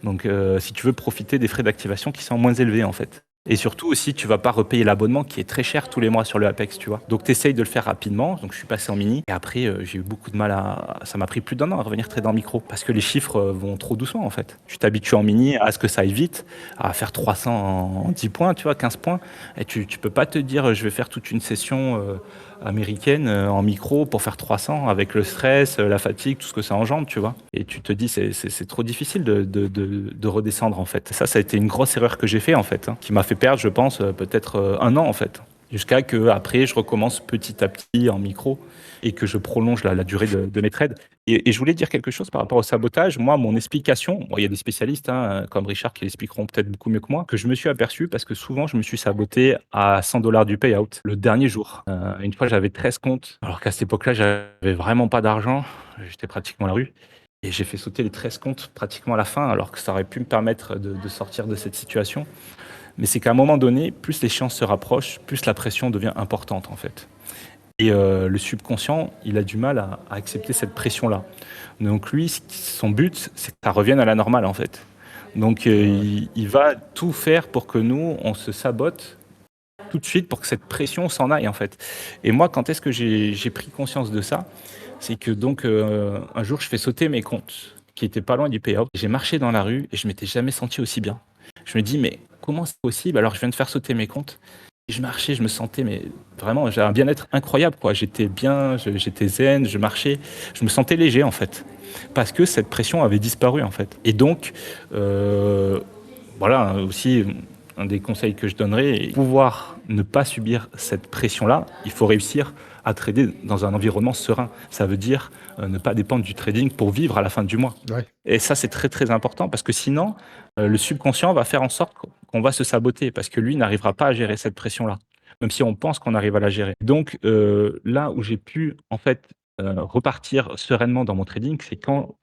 Donc, si tu veux profiter des frais d'activation qui sont moins élevés, en fait. Et surtout aussi, tu vas pas repayer l'abonnement qui est très cher tous les mois sur le Apex, tu vois. Donc tu essayes de le faire rapidement. Donc je suis passé en mini. Et après, j'ai eu beaucoup de mal à. Ça m'a pris plus d'1 an à revenir trader en micro. Parce que les chiffres vont trop doucement en fait. Tu t'habitues en mini à ce que ça aille vite, à faire 300 en 10 points, tu vois, 15 points. Et tu peux pas te dire, je vais faire toute une session américaine en micro pour faire 300 avec le stress, la fatigue, tout ce que ça engendre, tu vois. Et tu te dis, c'est trop difficile de redescendre en fait. Ça a été une grosse erreur que j'ai fait en fait, hein, qui m'a fait perdre, je pense, peut-être 1 an en fait. Jusqu'à que après je recommence petit à petit en micro et que je prolonge la durée de mes trades. Et je voulais dire quelque chose par rapport au sabotage. Moi, mon explication, bon, il y a des spécialistes hein, comme Richard qui l'expliqueront peut-être beaucoup mieux que moi, que je me suis aperçu parce que souvent je me suis saboté à 100 $ du payout le dernier jour. Une fois, j'avais 13 comptes, alors qu'à cette époque-là, j'avais vraiment pas d'argent. J'étais pratiquement à la rue. Et j'ai fait sauter les 13 comptes pratiquement à la fin, alors que ça aurait pu me permettre de sortir de cette situation. Mais c'est qu'à un moment donné, plus l'échéance se rapproche, plus la pression devient importante en fait. Et le subconscient, il a du mal à accepter cette pression-là. Donc lui, son but, c'est que ça revienne à la normale en fait. Donc Ouais. il va tout faire pour que nous, on se sabote tout de suite pour que cette pression s'en aille en fait. Et moi, quand est-ce que j'ai pris conscience de ça? C'est que donc un jour, je fais sauter mes comptes qui étaient pas loin du payout. J'ai marché dans la rue et je m'étais jamais senti aussi bien. Je me dis, mais comment c'est possible alors je viens de faire sauter mes comptes? Et je marchais, je me sentais, mais vraiment, j'avais un bien-être incroyable, quoi. J'étais bien, j'étais zen, je marchais, je me sentais léger, en fait. Parce que cette pression avait disparu, en fait. Et donc, euh, voilà, aussi, un des conseils que je donnerais, pouvoir ne pas subir cette pression-là, il faut réussir à trader dans un environnement serein. Ça veut dire ne pas dépendre du trading pour vivre à la fin du mois. Ouais. Et ça, c'est très très important parce que sinon, le subconscient va faire en sorte qu'on va se saboter parce que lui n'arrivera pas à gérer cette pression-là, même si on pense qu'on arrive à la gérer. Donc là où j'ai pu en fait repartir sereinement dans mon trading, c'est quand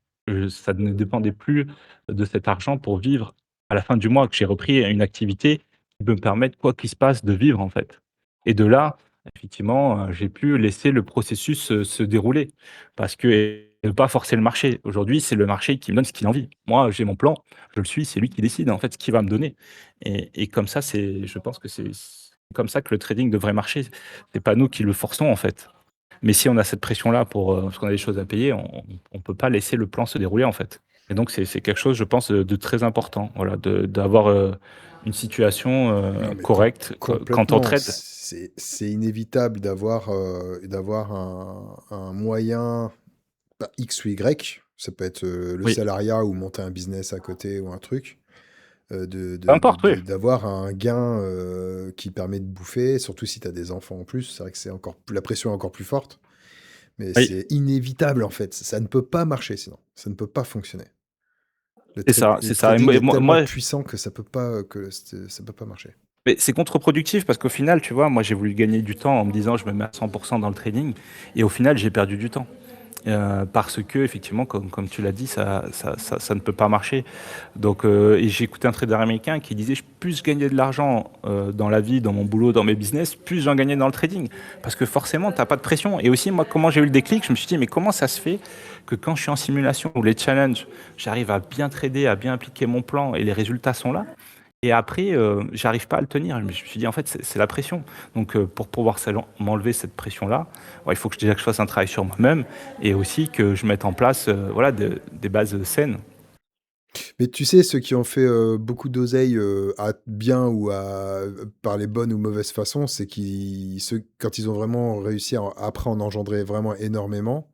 ça ne dépendait plus de cet argent pour vivre à la fin du mois, que j'ai repris une activité qui peut me permettre, quoi qu'il se passe, de vivre en fait. Et de là, effectivement, j'ai pu laisser le processus se dérouler parce que et ne pas forcer le marché. Aujourd'hui, c'est le marché qui me donne ce qu'il a envie. Moi, j'ai mon plan, je le suis, c'est lui qui décide en fait ce qu'il va me donner. Et comme ça, je pense que c'est comme ça que le trading devrait marcher. C'est pas nous qui le forçons en fait. Mais si on a cette pression-là parce qu'on a des choses à payer, on ne peut pas laisser le plan se dérouler en fait. Et donc c'est quelque chose, je pense, de très important, voilà, d'avoir une situation Non, mais correcte quand on complètement. trade. C'est inévitable d'avoir un moyen, bah, X ou Y. Ça peut être le Oui, salariat ou monter un business à côté ou un truc. peu importe, oui. D'avoir un gain qui permet de bouffer, surtout si tu as des enfants en plus. C'est vrai que la pression est encore plus forte. Mais Oui, c'est inévitable en fait. Ça ne peut pas marcher sinon. Ça ne peut pas fonctionner. c'est ça, Le c'est ça. Et trading est tellement moi, puissant que ça peut pas marcher. mais c'est contre-productif parce qu'au final, tu vois, moi j'ai voulu gagner du temps en me disant je me mets à 100% dans le trading et au final j'ai perdu du temps. Parce que effectivement, comme tu l'as dit, ça ne peut pas marcher. Donc, et j'ai écouté un trader américain qui disait plus je gagnais de l'argent dans la vie, dans mon boulot, dans mes business, plus j'en gagnais dans le trading. Parce que forcément, tu n'as pas de pression. Et aussi, moi, comment j'ai eu le déclic, je me suis dit, mais comment ça se fait que quand je suis en simulation ou les challenges, j'arrive à bien trader, à bien appliquer mon plan et les résultats sont là. Et après, j'arrive pas à le tenir. Je me suis dit, en fait, c'est la pression. Donc, pour pouvoir m'enlever cette pression-là, ouais, il faut que déjà que je fasse un travail sur moi-même et aussi que je mette en place, voilà, des bases saines. Mais tu sais, ceux qui ont fait beaucoup d'oseille à bien ou par les bonnes ou mauvaises façons, c'est quand ils ont vraiment réussi à après en engendrer vraiment énormément.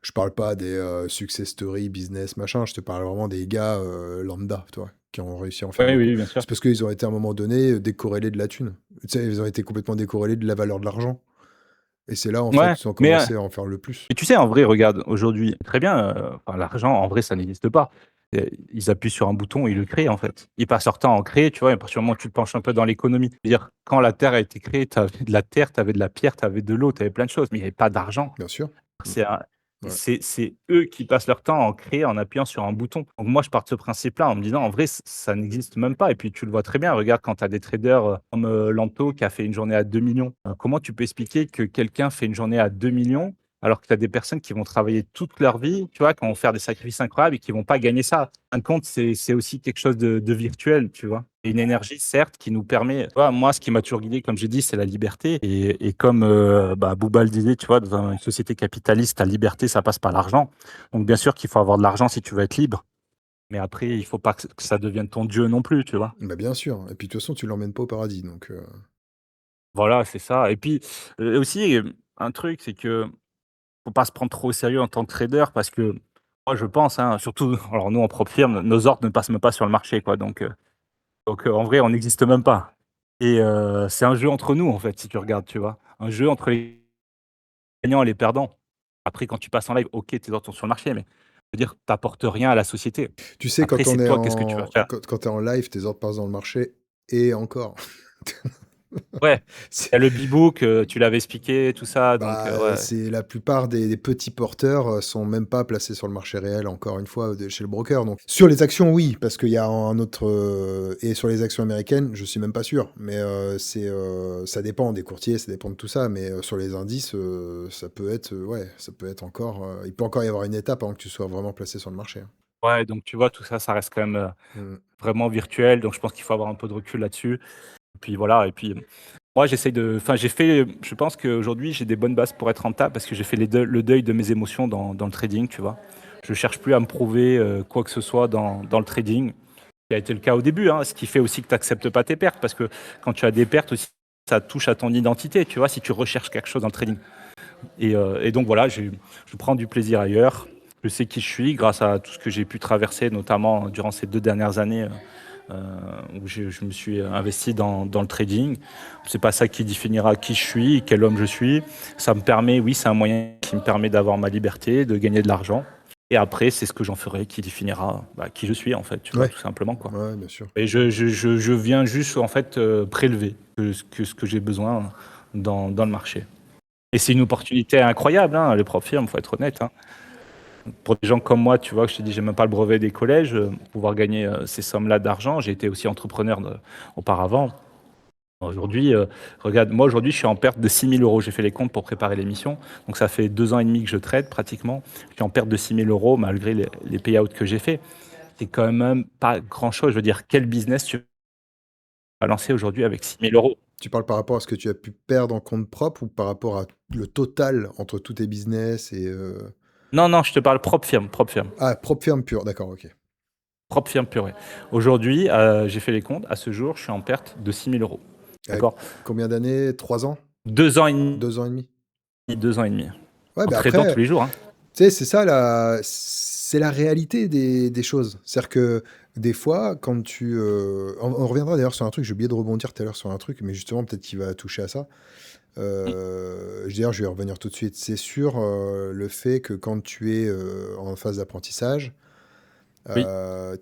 Je parle pas des success story, business, machin. Je te parle vraiment des gars lambda, toi, qui ont réussi à en faire Oui, beaucoup. oui, bien sûr. C'est parce qu'ils ont été à un moment donné décorrélés de la thune. Tu sais, ils ont été complètement décorrélés de la valeur de l'argent. Et c'est là, en fait, Ouais, qu'ils ont mais, commencé à en faire le plus. mais tu sais, en vrai, regarde, aujourd'hui, très bien, enfin, l'argent, en vrai, ça n'existe pas. Ils appuient sur un bouton, ils le créent, en fait. Ils passent leur temps à en créer, tu vois, et à partir du moment où tu te penches un peu dans l'économie. C'est-à-dire, quand la Terre a été créée, tu avais de la terre, tu avais de la pierre, tu avais de l'eau, tu avais plein de choses, mais il n'y avait pas d'argent. Bien sûr. Mm. C'est un Ouais. c'est eux qui passent leur temps à en créer en appuyant sur un bouton. Donc moi, je pars de ce principe-là en me disant: «En vrai, ça n'existe même pas» et puis tu le vois très bien. Regarde quand tu as des traders, comme Lanto qui a fait une journée à 2 millions. Comment tu peux expliquer que quelqu'un fait une journée à 2 millions Alors que tu as des personnes qui vont travailler toute leur vie, tu vois, qui vont faire des sacrifices incroyables et qui vont pas gagner ça. En fin de compte, c'est aussi quelque chose de virtuel, tu vois? Et une énergie, certes, qui nous permet tu vois, moi, ce qui m'a toujours guidé, comme j'ai dit, c'est la liberté et comme, Bouba le disait, tu vois, dans une société capitaliste, la liberté, ça passe par l'argent. Donc bien sûr qu'il faut avoir de l'argent si tu veux être libre, mais après, il faut pas que ça devienne ton Dieu non plus, tu vois? Bah, bien sûr et puis de toute façon, tu l'emmènes pas au paradis donc Voilà, c'est ça et puis, aussi, un truc, c'est que faut pas se prendre trop au sérieux en tant que trader parce que moi je pense, hein, surtout alors nous en propre firme, nos ordres ne passent même pas sur le marché quoi donc en vrai on n'existe même pas et c'est un jeu entre nous en fait si tu regardes, tu vois? Un jeu entre les gagnants et les perdants. Après quand tu passes en live, OK, tes ordres sont sur le marché mais je veux dire, tu apportes rien à la société. tu sais, Après quand on c'est est toi, qu'est-ce que tu vas en faire? quand tu es en live, tes ordres passent dans le marché et encore. Ouais, il C'est y a le B-book, tu l'avais expliqué tout ça donc bah, ouais. c'est la plupart des petits porteurs, sont même pas placés sur le marché réel, encore une fois, de chez le broker, donc sur les actions, oui, parce qu'il y a un autre, et sur les actions américaines, je suis même pas sûr, mais ça dépend des courtiers, ça dépend de tout ça, mais sur les indices, ça peut être, ouais, ça peut être encore, il peut encore y avoir une étape avant que tu sois vraiment placé sur le marché, hein. Ouais, donc tu vois tout ça, ça reste quand même, Mmh. vraiment virtuel donc je pense qu'il faut avoir un peu de recul là-dessus et puis voilà et puis moi, j'essaye de enfin, j'ai fait je pense qu'aujourd'hui, j'ai des bonnes bases pour être rentable parce que j'ai fait le deuil de mes émotions dans le trading, tu vois? Je cherche plus à me prouver, quoi que ce soit dans le trading. Ça a été le cas au début, hein, ce qui fait aussi que tu acceptes pas tes pertes parce que quand tu as des pertes aussi, ça touche à ton identité, tu vois? Si tu recherches quelque chose dans le trading et donc voilà, je prends du plaisir ailleurs. Je sais qui je suis grâce à tout ce que j'ai pu traverser, notamment durant ces 2 dernières années, où je me suis investi dans le trading. C'est pas ça qui définira qui je suis, quel homme je suis. Ça me permet, oui, c'est un moyen qui me permet d'avoir ma liberté, de gagner de l'argent. Et après, c'est ce que j'en ferai qui définira qui je suis, en fait, tu vois, Ouais, tout simplement, quoi. ouais, bien sûr. Et je viens juste, en fait, prélever ce que j'ai besoin dans le marché. Et c'est une opportunité incroyable, hein, les propres firmes, faut être honnête, hein. Pour des gens comme moi, tu vois, que je te dis, j'ai même pas le brevet des collèges, pouvoir gagner ces sommes-là d'argent. J'ai été aussi entrepreneur auparavant. Aujourd'hui, regarde, moi aujourd'hui, je suis en perte de 6 000 euros. J'ai fait les comptes pour préparer l'émission. Donc ça fait 2 ans et demi que je trade pratiquement. Je suis en perte de 6 000 euros malgré les payouts que j'ai fait. C'est quand même pas grand-chose. Je veux dire, quel business tu vas lancer aujourd'hui avec 6 000 euros? Tu parles par rapport à ce que tu as pu perdre en compte propre ou par rapport à le total entre tous tes business et Non, non, je te parle propre firme, propre firme. ah, propre firme pure, d'accord, OK. Propre firme purée. Aujourd'hui, j'ai fait les comptes. À ce jour, je suis en perte de 6 000 euros. Heu, D'accord. Combien d'années? 3 ans? 2 ans et demi. 2 ans et demi? 2 ans et demi. Ouais, En bah, tradant tous après, les jours, hein. tu sais, c'est ça la c'est la réalité des choses. C'est-à-dire que des fois, quand tu, on reviendra d'ailleurs sur un truc, j'ai oublié de rebondir tout à l'heure sur un truc, mais justement peut-être qu'il va toucher à ça. Mmh, D'ailleurs, je vais y revenir tout de suite. C'est sur, le fait que quand tu es, en phase d'apprentissage, oui.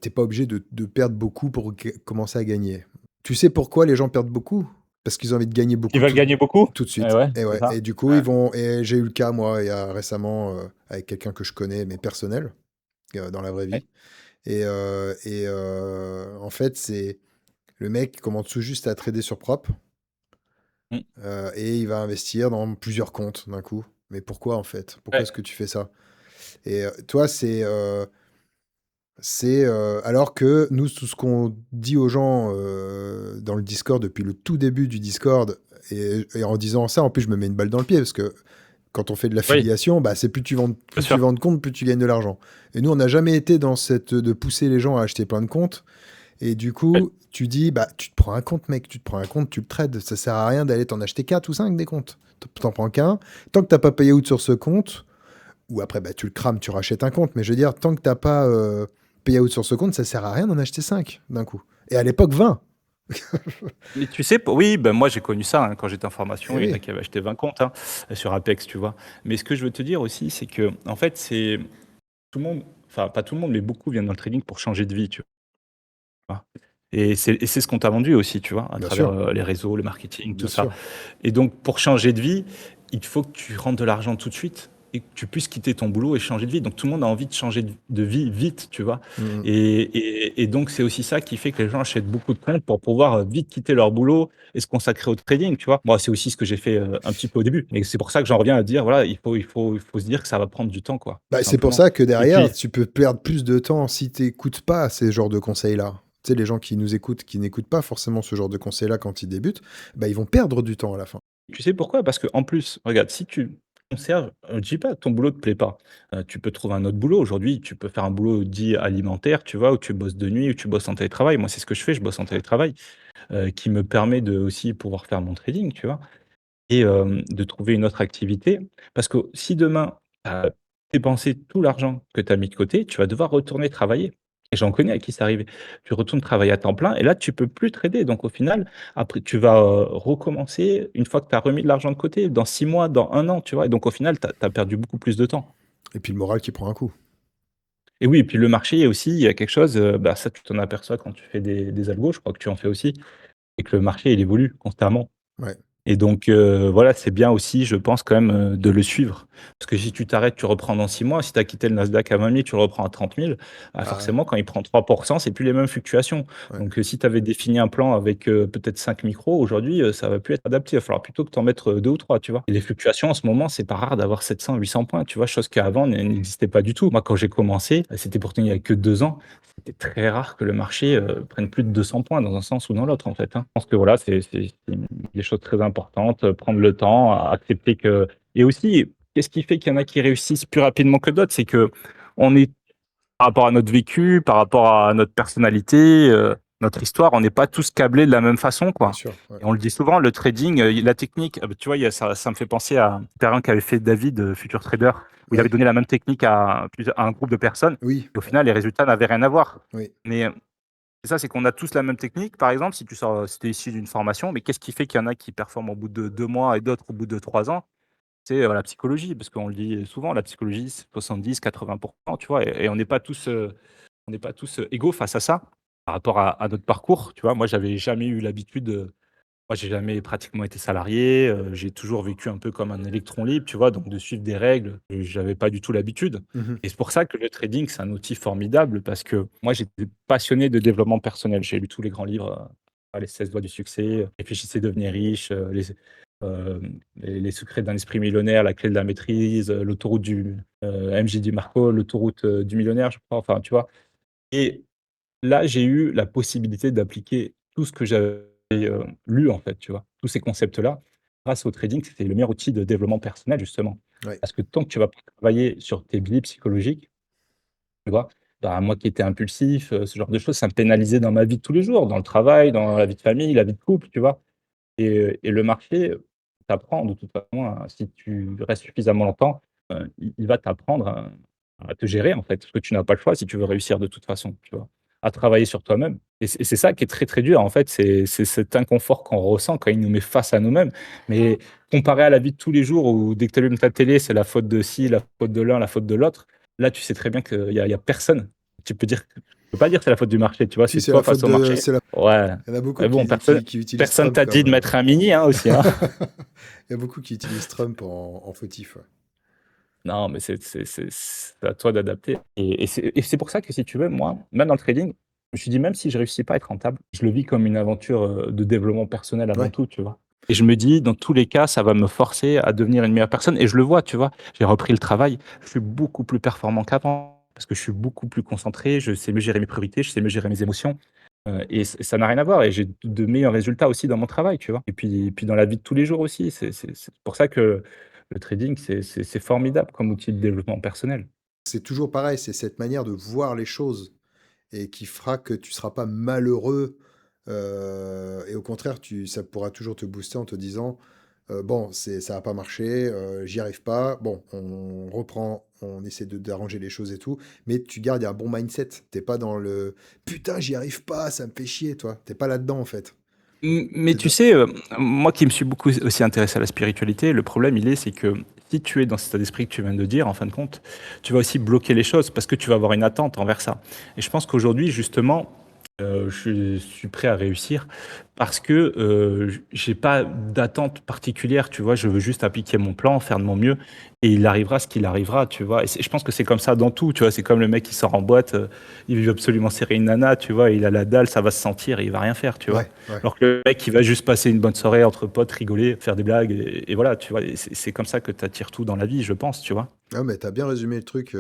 tu pas obligé de perdre beaucoup pour commencer à gagner. Tu sais pourquoi les gens perdent beaucoup? Parce qu'ils ont envie de gagner Ils beaucoup veulent gagner beaucoup? tout de Eh suite ouais, et c'est ouais ça. et du coup, Ouais, ils vont et j'ai eu le cas moi, il y a récemment, avec quelqu'un que je connais, mais personnel, dans la vraie ouais. vie en fait, c'est le mec commence tout juste à trader sur prop, Mmh. et il va investir dans plusieurs comptes d'un coup. Mais pourquoi en fait? Pourquoi Ouais. est-ce que tu fais ça? Toi, alors que nous, tout ce qu'on dit aux gens, dans le Discord depuis le tout début du Discord et en disant ça, en plus, je me mets une balle dans le pied parce que quand on fait de Oui, l'affiliation, bah, c'est bien plus tu sûr. vends de comptes, plus tu gagnes de l'argent. Et nous, on n'a jamais été dans cette de pousser les gens à acheter plein de comptes. Et du Ouais. coup, tu dis, bah, tu te prends un compte, mec, tu te prends un compte, tu le trades. Ça sert à rien d'aller t'en acheter 4 ou 5 des comptes. T'en prends qu'un. Tant que t'as pas payé out sur ce compte, ou après, bah, tu le crames, tu rachètes un compte. Mais je veux dire, tant que t'as pas payé out sur ce compte, ça sert à rien d'en acheter 5 d'un coup. Et à l'époque, 20. Mais tu sais, oui, ben moi j'ai connu ça hein, quand j'étais en Eh formation. Il y en a oui, qui avaient acheté 20 comptes hein, sur Apex, tu vois. Mais ce que je veux te dire aussi, c'est que en fait, c'est tout le monde, enfin pas tout le monde, mais beaucoup viennent dans le trading pour changer de vie, tu vois. Et c'est ce qu'on t'a vendu aussi, tu vois, à bien travers sûr, les réseaux, le marketing, tout bien ça. sûr. Et donc pour changer de vie, il faut que tu rentres de l'argent tout de suite. et que tu puisses quitter ton boulot et changer de vie. Donc tout le monde a envie de changer de vie vite, tu vois. Mhm. Et donc c'est aussi ça qui fait que les gens achètent beaucoup de comptes pour pouvoir vite quitter leur boulot et se consacrer au trading, tu vois. Moi, c'est aussi ce que j'ai fait un petit peu au début. Et c'est pour ça que j'en reviens à dire, voilà, il faut se dire que ça va prendre du temps, quoi, tout Bah, c'est pour simplement. ça que Et derrière, puis, tu peux perdre plus de temps si tu n'écoutes pas ces genres de conseils-là. Tu sais, les gens qui nous écoutent, qui n'écoutent pas forcément ce genre de conseils-là quand ils débutent, bah, ils vont perdre du temps à la fin. tu sais pourquoi? Parce qu'en plus, regarde, si tu conserves, je dis pas ton boulot te plaît pas, tu peux trouver un autre boulot. Aujourd'hui, tu peux faire un boulot dit alimentaire, tu vois? Où tu bosses de nuit, où tu bosses en télétravail. Moi, c'est ce que je fais, je bosse en télétravail, qui me permet de aussi pouvoir faire mon trading, tu vois? Et de trouver une autre activité. Parce que si demain, tu as dépensé tout l'argent que tu as mis de côté, tu vas devoir retourner travailler. Et j'en connais à qui c'est arrivé. Tu retournes travailler à temps plein et là, tu peux plus trader. Donc au final, après, tu vas, recommencer une fois que tu as remis de l'argent de côté, dans 6 mois, dans 1 an, tu vois? Et donc au final, tu as perdu beaucoup plus de temps. Et puis le moral qui prend un coup. Et oui, et puis le marché aussi, il y a quelque chose, bah, ça, tu t'en aperçois quand tu fais des algos, je crois que tu en fais aussi, et que le marché, il évolue constamment. Ouais. Et donc, voilà, c'est bien aussi, je pense quand même, de le suivre. Parce que si tu t'arrêtes, tu reprends dans 6 mois. Si tu as quitté le Nasdaq à 20 000, tu le reprends à 30 000, bah, Ah, forcément, quand il prend 3%, c'est plus les mêmes fluctuations. ouais. Donc, si tu avais défini un plan avec, peut-être 5 micros, aujourd'hui, ça va plus être adapté. Il va falloir plutôt que tu en mettes, 2 ou 3, tu vois? Et les fluctuations, en ce moment, c'est pas rare d'avoir 700-800 points, tu vois? Chose qu'avant n'existait pas du tout. Moi, quand j'ai commencé, c'était pourtant il y a que 2 ans. C'était très rare que le marché, prenne plus de 200 points dans un sens ou dans l'autre, en fait, hein. Je pense que voilà, c'est des choses très importantes, prendre le temps, accepter que et aussi, qu'est-ce qui fait qu'il y en a qui réussissent plus rapidement que d'autres? C'est qu'on est par rapport à notre vécu, par rapport à notre personnalité, notre histoire, on n'est pas tous câblés de la même façon, Bien quoi. sûr. Ouais. Et on le dit souvent, le trading, la technique, tu vois, il y a ça me fait penser à l'expérience qu'avait fait David, Futur Trader, où il avait Ouais. donné la même technique à un groupe de personnes Oui. et au final, les résultats n'avaient rien à voir. Oui. Mais c'est ça, c'est qu'on a tous la même technique. Par exemple, si tu es issu d'une formation, mais qu'est-ce qui fait qu'il y en a qui performent au bout de 2 mois et d'autres au bout de 3 ans? C'est, la psychologie, parce qu'on le dit souvent, la psychologie, c'est 70-80, tu vois? Et on n'est pas tous égaux face à ça, par rapport à notre parcours, tu vois? Moi, j'avais jamais eu l'habitude, moi, j'ai jamais pratiquement été salarié, j'ai toujours vécu un peu comme un électron libre, tu vois? Donc de suivre des règles, j'avais pas du tout l'habitude Mhm. et c'est pour ça que le trading, c'est un outil formidable parce que moi, j'étais passionné de développement personnel. J'ai lu tous les grands livres, Les 16 lois du succès, Réfléchissez, devenez riche, les secrets d'un esprit millionnaire, La clé de la maîtrise, l'autoroute du MJ DiMarco, l'autoroute, du millionnaire, je crois, enfin, tu vois? Et là, j'ai eu la possibilité d'appliquer tout ce que j'avais, lu, en fait, tu vois? Tous ces concepts-là, grâce au trading, c'était le meilleur outil de développement personnel, justement. Ouais. Parce que tant que tu vas pas travailler sur tes biais psychologiques, tu vois? Bah, moi qui étais impulsif, ce genre de choses, ça me pénalisait dans ma vie de tous les jours, dans le travail, dans la vie de famille, la vie de couple, tu vois? Et le marché, t'apprend de toute façon, si tu restes suffisamment longtemps, il va t'apprendre à te gérer, en fait, parce que tu n'as pas le choix si tu veux réussir de toute façon, tu vois? À travailler sur toi-même et c'est ça qui est très, très dur, en fait, c'est cet inconfort qu'on ressent quand il nous met face à nous-mêmes. Mais comparé à la vie de tous les jours où dès que tu allumes ta télé, c'est la faute de ci, la faute de l'un, la faute de l'autre, là, tu sais très bien qu'il y a personne. Tu peux pas dire: «C'est la faute du marché», tu vois? Si, C'est c'est toi la faute face au de. marché. Ouais, Il y en a beaucoup mais bon, personne qui utilisent personne Trump t'a dit comme. de mettre un mini, hein, aussi, hein. Il y a beaucoup qui utilisent Trump en fautif. Ouais. Non, mais c'est à toi d'adapter et c'est pour ça que si tu veux, moi, même dans le trading, je me suis dit: «Même si je réussis pas à être rentable, je le vis comme une aventure, de développement personnel avant Ouais. tout», tu vois? Et je me dis: «Dans tous les cas, ça va me forcer à devenir une meilleure personne» et je le vois, tu vois? J'ai repris le travail, je suis beaucoup plus performant qu'avant parce que je suis beaucoup plus concentré, je sais mieux gérer mes priorités, je sais mieux gérer mes émotions, et ça n'a rien à voir et j'ai de meilleurs résultats aussi dans mon travail, tu vois? Et puis dans la vie de tous les jours aussi, c'est pour ça que le trading, c'est formidable comme outil de développement personnel. C'est toujours pareil, c'est cette manière de voir les choses et qui fera que tu seras pas malheureux, et au contraire, ça pourra toujours te booster en te disant, «Bon, ça a pas marché, j'y arrive pas. Bon, on reprend, on essaie d'arranger les choses et tout», mais tu gardes un bon mindset. T'es pas dans le: «Putain, j'y arrive pas, ça me fait chier», toi. T'es pas là-dedans, en fait. Mais Tu tu sais, moi qui me suis beaucoup aussi intéressé à la spiritualité, le problème, c'est que si tu es dans cet état d'esprit que tu viens de dire, en fin de compte, tu vas aussi bloquer les choses parce que tu vas avoir une attente envers ça. Et je pense qu'aujourd'hui, justement, je suis prêt à réussir parce que j'ai pas d'attente particulière, tu vois. Je veux juste appliquer mon plan, faire de mon mieux, et il arrivera ce qu'il arrivera, tu vois. Et je pense que c'est comme ça dans tout, tu vois. C'est comme le mec qui sort en boîte, il veut absolument serrer une nana, tu vois. Il a la dalle, ça va se sentir, et il va rien faire, tu vois. Ouais, ouais. Alors que le mec, il va juste passer une bonne soirée entre potes, rigoler, faire des blagues, et voilà, tu vois. Et c'est comme ça que tu attires tout dans la vie, je pense, tu vois. Ah, mais t'as bien résumé le truc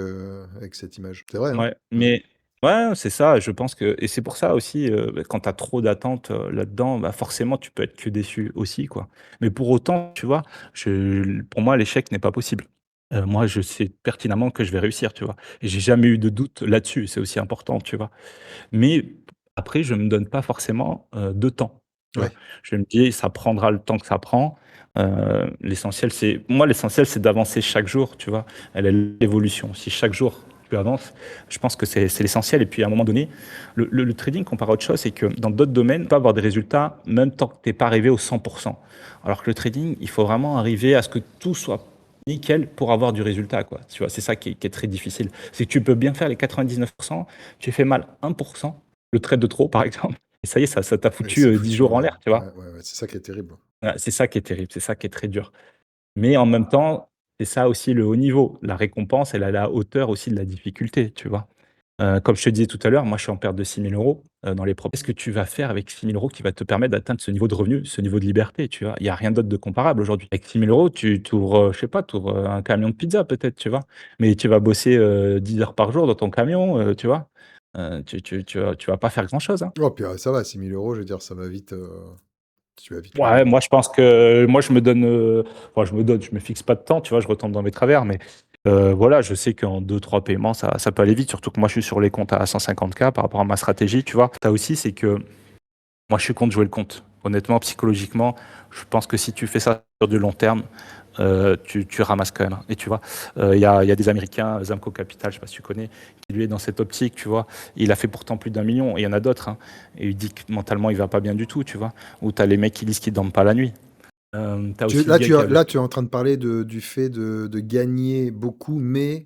avec cette image. C'est vrai, hein? Ouais, Mm. mais ouais, c'est ça, je pense que et c'est pour ça aussi, bah, quand tu as trop d'attentes, là-dedans, bah, forcément tu peux être que déçu aussi, quoi. Mais pour autant, tu vois, pour moi l'échec n'est pas possible. Moi je sais pertinemment que je vais réussir, tu vois? Et j'ai jamais eu de doute là-dessus, c'est aussi important, tu vois? Mais après je me donne pas forcément, de temps, tu vois? Ouais. Je me dis: «Ça prendra le temps que ça prend», l'essentiel c'est d'avancer chaque jour, tu vois? Elle est l'évolution. Si chaque jour tu avances, je pense que c'est l'essentiel et puis à un moment donné, le trading comparé à autre chose, c'est que dans d'autres domaines, tu peux avoir des résultats même tant que tu es pas arrivé au 100. Alors que le trading, il faut vraiment arriver à ce que tout soit nickel pour avoir du résultat, quoi. Tu vois? C'est ça qui est très difficile. C'est que tu peux bien faire les 99, tu fais mal 1, le trade de trop par exemple, et ça y est, ça t'a Ouais, foutu, c'est 10 foutu, jours en ouais. l'air, tu Ouais, vois? ouais, ouais, c'est ça qui est terrible. Ouais, c'est ça qui est terrible, c'est ça qui est très dur. Mais en même temps, c'est ça aussi le haut niveau. La récompense, elle est à la hauteur aussi de la difficulté, tu vois? Comme je te disais tout à l'heure, moi je suis en perte de 6 000 €, dans les propres. Qu'est-ce que tu vas faire avec 6 000 € qui va te permettre d'atteindre ce niveau de revenu, ce niveau de liberté, tu vois? Il y a rien d'autre de comparable aujourd'hui. Avec 6 000 € tu ouvres, je sais pas, tu ouvres, un camion de pizza peut-être, tu vois? Mais tu vas bosser, 10 heures par jour dans ton camion, tu vois? Tu vas pas faire grand-chose, hein. Oh, puis ça va, 6 000 €, je veux dire, ça va vite, tu vas vite Ouais, le. moi je pense que moi je me donne, enfin je me fixe pas de temps, tu vois? Je retombe dans mes travers, mais voilà, je sais qu'en 2-3 paiements, ça peut aller vite, surtout que moi je suis sur les comptes à 150K par rapport à ma stratégie, tu vois? Tu aussi, c'est que moi je suis contre jouer le compte. Honnêtement, psychologiquement, je pense que si tu fais ça sur du long terme, tu ramasses quand même, hein. Et tu vois, il y a des Américains, Zamco Capital, je sais pas si tu connais, qui lui est dans cette optique, tu vois. Il a fait pourtant plus d'1 million, et il y en a d'autres, hein, et il dit que mentalement il va pas bien du tout, tu vois. Ou tu as les mecs qui disent qu'ils dorment pas la nuit. Tu as aussi le Là, gars qui avait là, tu es en train de parler du fait de gagner beaucoup, mais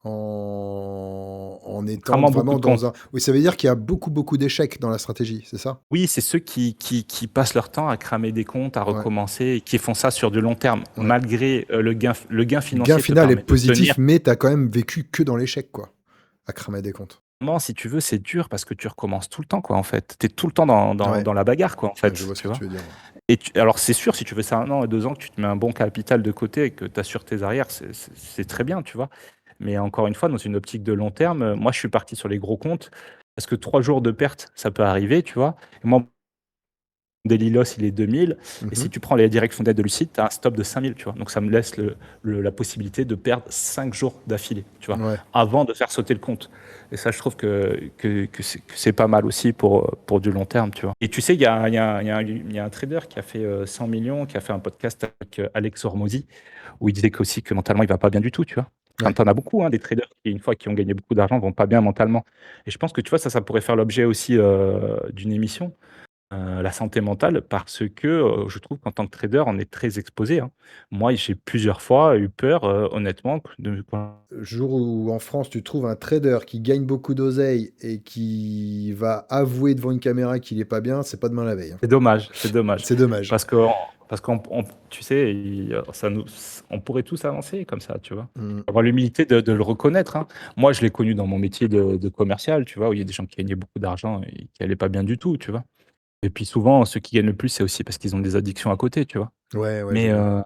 en étant extrêmement beaucoup vraiment de dans comptes. un. Oui, ça veut dire qu'il y a beaucoup, beaucoup d'échecs dans la stratégie, c'est ça? Oui, c'est ceux qui passent leur temps à cramer des comptes, à Ouais, recommencer, et qui font ça sur du long terme, ouais. malgré le gain Le gain financier te final est permet de tenir. positif, mais tu as quand même vécu que dans l'échec, quoi, à cramer des comptes. Si tu veux, c'est dur parce que tu recommences tout le temps, quoi, en fait. Tu es tout le temps dans, dans, Ouais, dans la bagarre, quoi, en ouais, je fait, vois ce tu que vois. tu veux dire. Ouais. Et alors, c'est sûr, si tu fais ça 1 an et 2 ans, que tu te mets un bon capital de côté et que tu assures tes arrières, c'est très bien, tu vois. Mais encore une fois, dans une optique de long terme, moi, je suis parti sur les gros comptes parce que 3 jours de perte, ça peut arriver, tu vois. Et moi, daily loss, il est 2000. Et si Mhm. tu prends les directions d'aide de Lucide, tu as un stop de 5000, tu vois. Donc, ça me laisse la possibilité de perdre 5 jours d'affilée, tu vois, Ouais. avant de faire sauter le compte. Et ça, je trouve que c'est pas mal aussi pour du long terme, tu vois. Et tu sais, il y a un trader qui a fait 100 millions, qui a fait un podcast avec Alex Hormozy, où il disait aussi que mentalement, il va pas bien du tout, tu vois. Enfin, Ouais. t'en as beaucoup, hein, des traders qui, une fois qu'ils ont gagné beaucoup d'argent, vont pas bien mentalement. Et je pense que, tu vois, ça pourrait faire l'objet aussi d'une émission, la santé mentale, parce que je trouve qu'en tant que trader, on est très exposé, hein. Moi, j'ai plusieurs fois eu peur, honnêtement, Le jour où en France, tu trouves un trader qui gagne beaucoup d'oseille et qui va avouer devant une caméra qu'il est pas bien, c'est pas demain la veille, hein. c'est dommage, c'est dommage. C'est dommage. Parce que, tu sais, on pourrait tous avancer comme ça, tu vois. Mm. Avoir l'humilité de le reconnaître, hein. Moi, je l'ai connu dans mon métier de commercial, tu vois, où il y a des gens qui gagnaient beaucoup d'argent et qui allaient pas bien du tout, tu vois. Et puis souvent, ceux qui gagnent le plus, c'est aussi parce qu'ils ont des addictions à côté, tu vois. Ouais, ouais, je Mais, vois.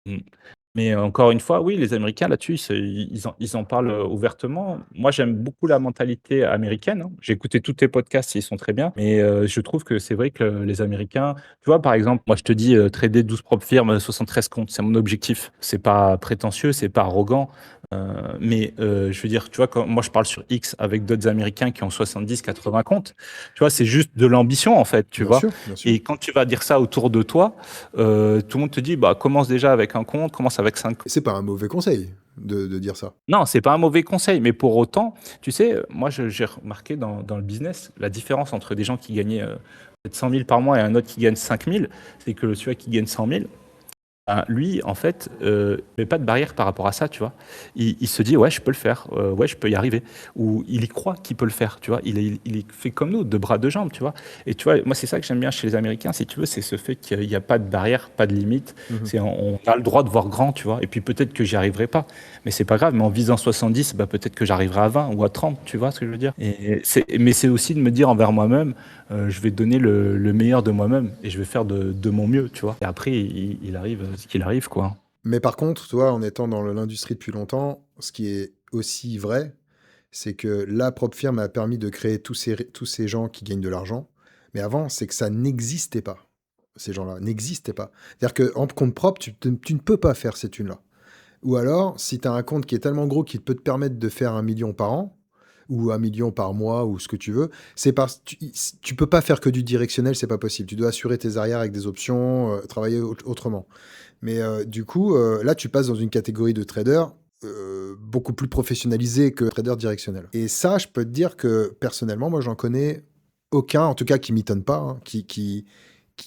mmh, mais encore une fois, oui, les Américains là-dessus, ils en parlent, ouvertement. Moi, j'aime beaucoup la mentalité américaine, hein. J'ai écouté tous tes podcasts, ils sont très bien, mais je trouve que c'est vrai que les Américains, tu vois, par exemple, moi, je te dis, trader 12 propres firmes, 73 comptes, c'est mon objectif. C'est pas prétentieux, c'est pas arrogant, mais je veux dire, tu vois, quand moi, je parle sur X avec d'autres Américains qui ont 70-80 comptes, tu vois, c'est juste de l'ambition, en fait, tu Bien vois? sûr, bien sûr. Et quand tu vas dire ça autour de toi, tout le monde te dit: «Bah, commence déjà avec un compte, commence avec 5». Et c'est pas un mauvais conseil de dire ça. Non, c'est pas un mauvais conseil, mais pour autant, tu sais, moi, j'ai remarqué dans le business, la différence entre des gens qui gagnaient, peut-être 100 000 par mois et un autre qui gagne 5 000, c'est que celui qui gagne 100 000, Lui, en fait, met pas de barrière par rapport à ça, tu vois. Il se dit, ouais, je peux le faire, ouais, je peux y arriver. Ou il y croit qu'il peut le faire, tu vois. Il fait comme nous, de bras, de jambes, tu vois. Et tu vois, moi, c'est ça que j'aime bien chez les Américains, si tu veux, c'est ce fait qu'il n'y a pas de barrière, pas de limite. Mhm. On a le droit de voir grand, tu vois. Et puis peut-être que j'y arriverai pas, mais c'est pas grave. Mais en visant 70, bah, peut-être que j'arriverai à 20 ou à 30, tu vois ce que je veux dire. Mais c'est aussi de me dire envers moi-même, je vais donner le meilleur de moi-même et je vais faire de mon mieux, tu vois. Et après, il arrive ce qu'il arrive, quoi. Mais par contre, toi, en étant dans l'industrie depuis longtemps, ce qui est aussi vrai, c'est que la propre firme a permis de créer tous ces gens qui gagnent de l'argent. Mais avant, c'est que ça n'existait pas. Ces gens-là n'existaient pas. C'est-à-dire qu'en compte propre, tu ne peux pas faire ces thunes-là. Ou alors, si tu as un compte qui est tellement gros qu'il peut te permettre de faire 1 million par an, ou 1 million par mois, ou ce que tu veux, c'est parce tu peux pas faire que du directionnel, c'est pas possible. Tu dois assurer tes arrières avec des options, travailler autrement. Mais du coup, là, tu passes dans une catégorie de trader beaucoup plus professionnalisé que trader directionnel. Et ça, je peux te dire que personnellement, moi, j'en connais aucun, en tout cas qui m'étonne pas, hein, qui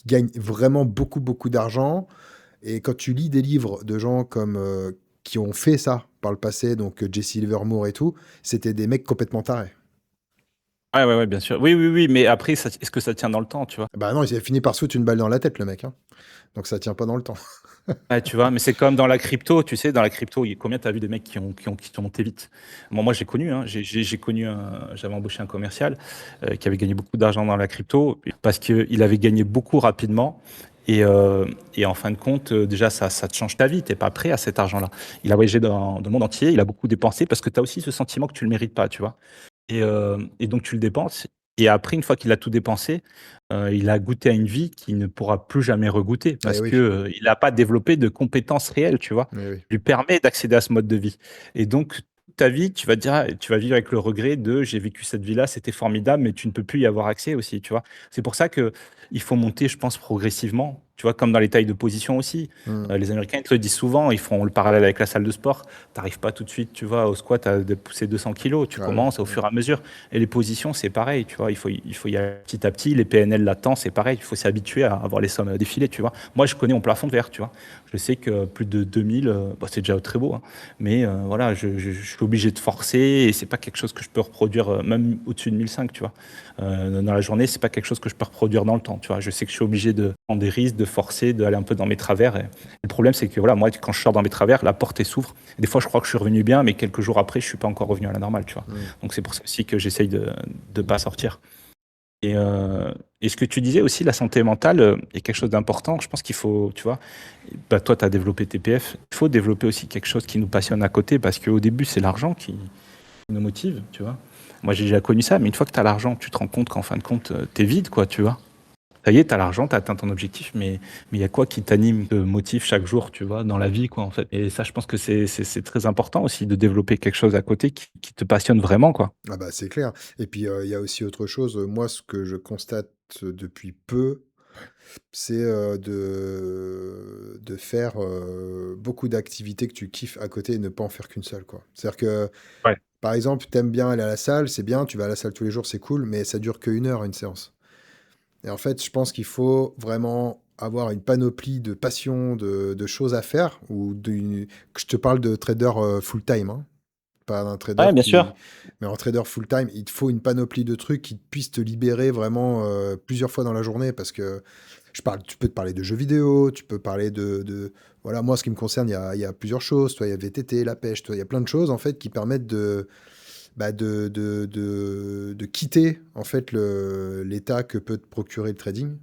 gagne vraiment beaucoup, beaucoup d'argent. Et quand tu lis des livres de gens comme qui ont fait ça par le passé, donc Jesse Livermore et tout, c'était des mecs complètement tarés. Ouais, ouais, ouais, bien sûr. Oui, oui, oui, mais après, est-ce que ça tient dans le temps, tu vois? Bah non, il a fini par se foutre une balle dans la tête, le mec, hein. Donc ça tient pas dans le temps. Ouais, tu vois, mais c'est comme dans la crypto, tu sais, dans la crypto, combien tu as vu des mecs qui ont monté vite? Bon, moi, j'ai connu, hein, j'ai connu j'avais embauché un commercial qui avait gagné beaucoup d'argent dans la crypto parce qu'il avait gagné beaucoup rapidement. Et en fin de compte, déjà, ça te change ta vie. T'es pas prêt à cet argent-là. Il a voyagé dans le monde entier, il a beaucoup dépensé parce que tu as aussi ce sentiment que tu le mérites pas, tu vois. Et donc tu le dépenses et après une fois qu'il a tout dépensé, il a goûté à une vie qu'il ne pourra plus jamais regoûter Eh parce que, oui, il n'a pas développé de compétences réelles, tu vois? eh oui. Lui permet d'accéder à ce mode de vie et donc toute ta vie, tu vas te dire tu vas vivre avec le regret de: «J'ai vécu cette vie-là, c'était formidable», mais tu ne peux plus y avoir accès aussi, tu vois? C'est pour ça que il faut monter, je pense, progressivement, tu vois? Comme dans les tailles de position aussi. Hmm. Les Américains, ils te le disent souvent, ils font le parallèle avec la salle de sport. T'arrives pas tout de suite, tu vois, au squat à de pousser 200 kilos. Tu Ah oui. commences au fur et à mesure. Et les positions, c'est pareil, tu vois. Il faut y aller petit à petit. Les PNL latents, c'est pareil. Il faut s'habituer à avoir les sommes défilées, tu vois. Moi, je connais mon plafond de verre, tu vois. Je sais que plus de 2000, bah, c'est déjà très beau, hein. Mais voilà, je suis obligé de forcer et c'est pas quelque chose que je peux reproduire, même au-dessus de 1005, tu vois. Dans la journée, c'est pas quelque chose que je peux reproduire dans le temps, tu vois. Je sais que je suis obligé de prendre des risques, de forcer, d'aller un peu dans mes travers. Et le problème, c'est que voilà, moi, quand je sors dans mes travers, la porte s'ouvre. Des fois, je crois que je suis revenu bien, mais quelques jours après, je suis pas encore revenu à la normale, tu vois. Hmm. Donc c'est pour ça aussi que j'essaye de pas sortir. Et, euh, et ce que tu disais aussi, la santé mentale est quelque chose d'important. Je pense qu'il faut, tu vois, bah, toi, tu as développé TPF. Il faut développer aussi quelque chose qui nous passionne à côté parce qu'au début, c'est l'argent qui nous motive, tu vois. Moi, j'ai déjà connu ça, mais une fois que tu as l'argent, tu te rends compte qu'en fin de compte, tu es vide, quoi, tu vois. Ça y est, t'as l'argent, t'as atteint ton objectif, mais il y a quoi qui t'anime, te motive chaque jour, tu vois, dans la vie, quoi, en fait. Et ça, je pense que c'est très important aussi de développer quelque chose à côté qui te passionne vraiment, quoi. Ah bah c'est clair. Et puis il y a aussi autre chose. Moi, ce que je constate depuis peu, c'est de faire beaucoup d'activités que tu kiffes à côté et ne pas en faire qu'une seule, quoi. C'est-à-dire que, Ouais. par exemple, t'aimes bien aller à la salle, c'est bien, tu vas à la salle tous les jours, c'est cool, mais ça dure qu'1 heure une séance. Et en fait, je pense qu'il faut vraiment avoir une panoplie de passions, de choses à faire, je te parle de trader full-time, hein, pas d'un trader Ouais, bien qui... sûr. Mais en trader full-time, il te faut une panoplie de trucs qui puissent te libérer vraiment plusieurs fois dans la journée, parce que tu peux te parler de jeux vidéo, tu peux parler voilà, moi, ce qui me concerne, il y a plusieurs choses. Toi, il y a VTT, la pêche, toi, il y a plein de choses, en fait, qui permettent de quitter en fait l'état que peut te procurer le trading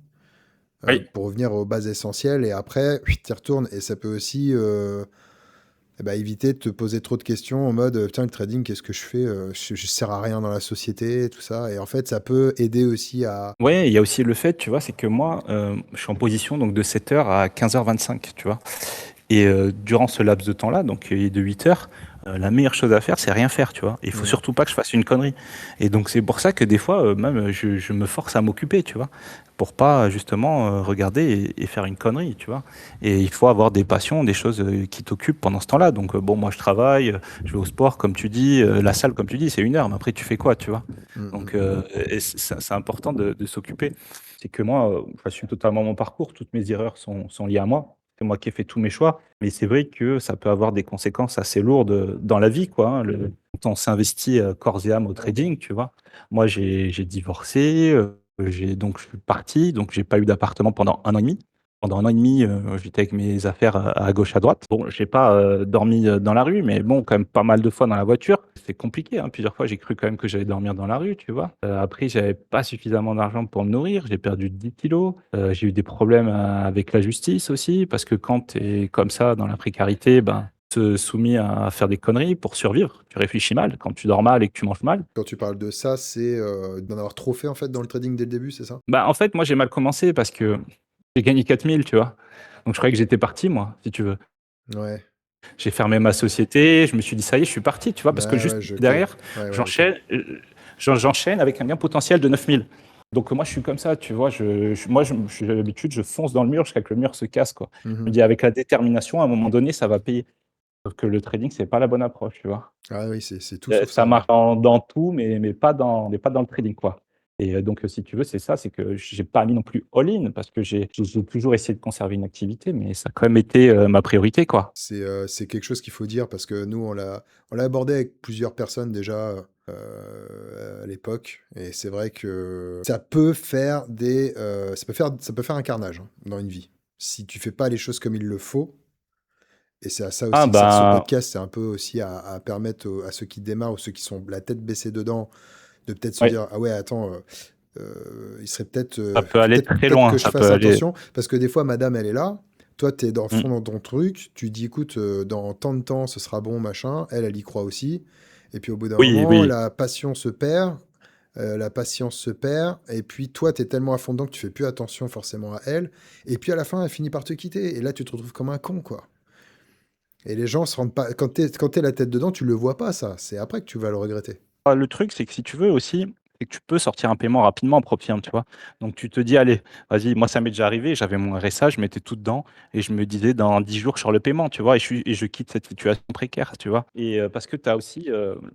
Oui. pour revenir aux bases essentielles et après tu y retournes et ça peut aussi éviter de te poser trop de questions en mode tiens le trading qu'est-ce que je fais je sers à rien dans la société tout ça et en fait ça peut aider aussi à Ouais, il y a aussi le fait, tu vois, c'est que moi, je suis en position donc de 7h à 15h25, tu vois. Et durant ce laps de temps-là, donc de 8 heures, la meilleure chose à faire, c'est rien faire, tu vois. Il faut Mm. surtout pas que je fasse une connerie. Et donc c'est pour ça que des fois, même, je me force à m'occuper, tu vois, pour pas justement regarder et faire une connerie, tu vois. Et il faut avoir des passions, des choses qui t'occupent pendant ce temps-là. Donc bon, moi je travaille, je vais au sport, comme tu dis, la salle, comme tu dis, c'est 1 heure, mais après tu fais quoi, tu vois. Mm, Donc mm. et c'est important de s'occuper. C'est que moi, j'assume totalement mon parcours, toutes mes erreurs sont liées à moi. c'est moi qui ai fait tous mes choix. Mais c'est vrai que ça peut avoir des conséquences assez lourdes dans la vie, quoi, hein. Quand on s'investit corps et âme au trading, tu vois. Moi, j'ai divorcé, donc je suis parti, donc j'ai pas eu d'appartement pendant 1 an et demi. Pendant 1 an et demi, j'étais avec mes affaires à gauche, à droite. Bon, j'ai pas dormi dans la rue, mais bon, quand même pas mal de fois dans la voiture. C'est compliqué, hein. Plusieurs fois, j'ai cru quand même que j'allais dormir dans la rue, tu vois. Après, j'avais pas suffisamment d'argent pour me nourrir. J'ai perdu 10 kilos. J'ai eu des problèmes avec la justice aussi, parce que quand tu es comme ça dans la précarité, ben, soumis à faire des conneries pour survivre. Tu réfléchis mal quand tu dors mal et que tu manges mal. Quand tu parles de ça, c'est d'en avoir trop fait en fait dans le trading dès le début, c'est ça? Bah, en fait, moi, j'ai mal commencé parce que j'ai gagné 4 000, tu vois. Donc, je croyais que j'étais parti, moi, si tu veux. Ouais. J'ai fermé ma société, je me suis dit: «Ça y est, je suis parti», tu vois? Parce que Bah juste ouais, ok. derrière, Ouais, ouais, ok. j'enchaîne avec un gain potentiel de 9 000. Donc moi, je suis comme ça, tu vois? J'ai l'habitude, je fonce dans le mur jusqu'à ce que le mur se casse, quoi. Je me Mhm. dis: «Avec la détermination, à un moment donné, ça va payer». Sauf que le trading, c'est pas la bonne approche, tu vois? Ah oui, c'est tout sauf Ça ça, ouais. marche dans tout, mais pas dans le trading, quoi. Et donc si tu veux, c'est ça, c'est que j'ai pas mis non plus all-in parce que j'ai toujours essayé de conserver une activité, mais ça a quand même été, ma priorité, quoi. C'est quelque chose qu'il faut dire parce que nous, on l'a abordé avec plusieurs personnes déjà à l'époque. Et c'est vrai que ça peut faire ça peut faire un carnage hein, dans une vie. Si tu fais pas les choses comme il le faut. Et c'est à ça Ah aussi que sert ce ben, podcast. C'est un peu aussi à permettre à ceux qui démarrent ou ceux qui sont la tête baissée dedans de peut-être se oui, dire, ah ouais, attends, il serait peut-être ça peut aller très peut-être loin, que je ça peut fasse aller. attention parce que des fois madame elle est là, toi tu es dans le Mmh. fond dans ton truc, tu dis écoute dans tant de temps ce sera bon machin, elle y croit aussi et puis au bout d'un Oui, moment oui. la passion se perd, la patience se perd et puis toi tu es tellement à fond dedans que tu fais plus attention forcément à elle et puis à la fin elle finit par te quitter et là tu te retrouves comme un con quoi. Et les gens se rendent pas quand t'es la tête dedans, tu le vois pas ça, c'est après que tu vas le regretter. Le truc, c'est que si tu veux aussi, c'est que tu peux sortir un paiement rapidement en propre firme, tu vois? Donc tu te dis: «Allez, vas-y», moi ça m'est déjà arrivé, j'avais mon RSA, je mettais tout dedans et je me disais: «Dans 10 jours, je sors le paiement», tu vois? Et je quitte cette situation précaire, tu vois? Et parce que tu as aussi,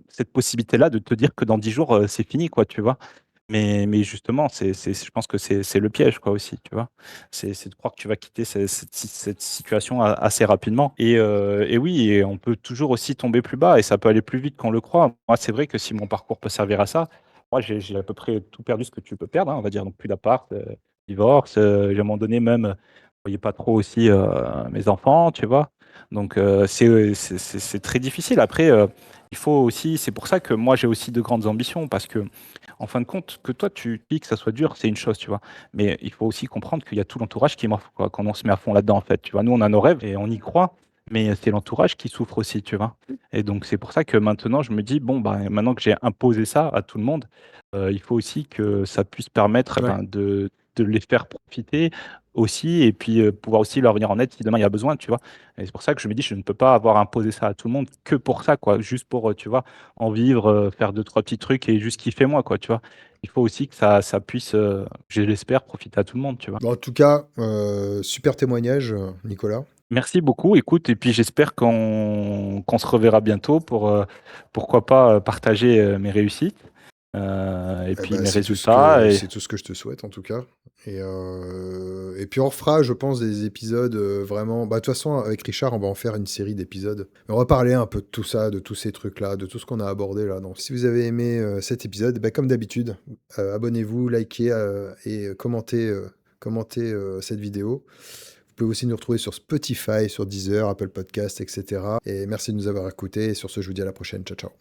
cette possibilité-là de te dire que dans 10 jours, c'est fini, quoi, tu vois? Mais justement, je pense que c'est le piège, quoi, aussi, tu vois? C'est de croire que tu vas quitter cette situation assez rapidement et oui, et on peut toujours aussi tomber plus bas et ça peut aller plus vite qu'on le croit. Moi, c'est vrai que si mon parcours peut servir à ça, moi, j'ai à peu près tout perdu ce que tu peux perdre, hein, on va dire, donc plus d'appart, divorce, à un moment donné même, je voyais pas trop aussi, mes enfants, tu vois? Donc c'est très difficile. Après, il faut aussi, c'est pour ça que moi, j'ai aussi de grandes ambitions parce que en fin de compte, que toi tu dis que ça soit dur, c'est une chose, tu vois? Mais il faut aussi comprendre qu'il y a tout l'entourage qui m'offre, quoi, quand on se met à fond là-dedans, en fait, tu vois? Nous, on a nos rêves et on y croit, mais c'est l'entourage qui souffre aussi, tu vois? Et donc c'est pour ça que maintenant je me dis: «Bon, bah, maintenant que j'ai imposé ça à tout le monde, il faut aussi que ça puisse permettre, Ouais. ben, de les faire profiter aussi et puis, pouvoir aussi leur venir en aide si demain il y a besoin», tu vois? Et c'est pour ça que je me dis: «Je ne peux pas avoir imposé ça à tout le monde que pour ça, quoi, juste pour, tu vois, en vivre, faire deux trois petits trucs et juste kiffer moi, quoi», tu vois? Il faut aussi que ça puisse, je l'espère, profiter à tout le monde, tu vois? Bon, en tout cas, super témoignage, Nicolas. Merci beaucoup, écoute, et puis j'espère qu'on se reverra bientôt pour, pourquoi pas, partager, mes réussites, et Eh puis bah, mes résultats et c'est tout ce que je te souhaite en tout cas et puis on refera, je pense, des épisodes, vraiment bah, de toute façon avec Richard, on va en faire une série d'épisodes. On va parler un peu de tout ça, de tous ces trucs-là, de tout ce qu'on a abordé là, donc si vous avez aimé, cet épisode, bah, comme d'habitude, abonnez-vous, likez, et commentez, cette vidéo. Vous pouvez aussi nous retrouver sur Spotify, sur Deezer, Apple Podcasts et cetera et merci de nous avoir écoutés et sur ce, je vous dis à la prochaine. Ciao, ciao.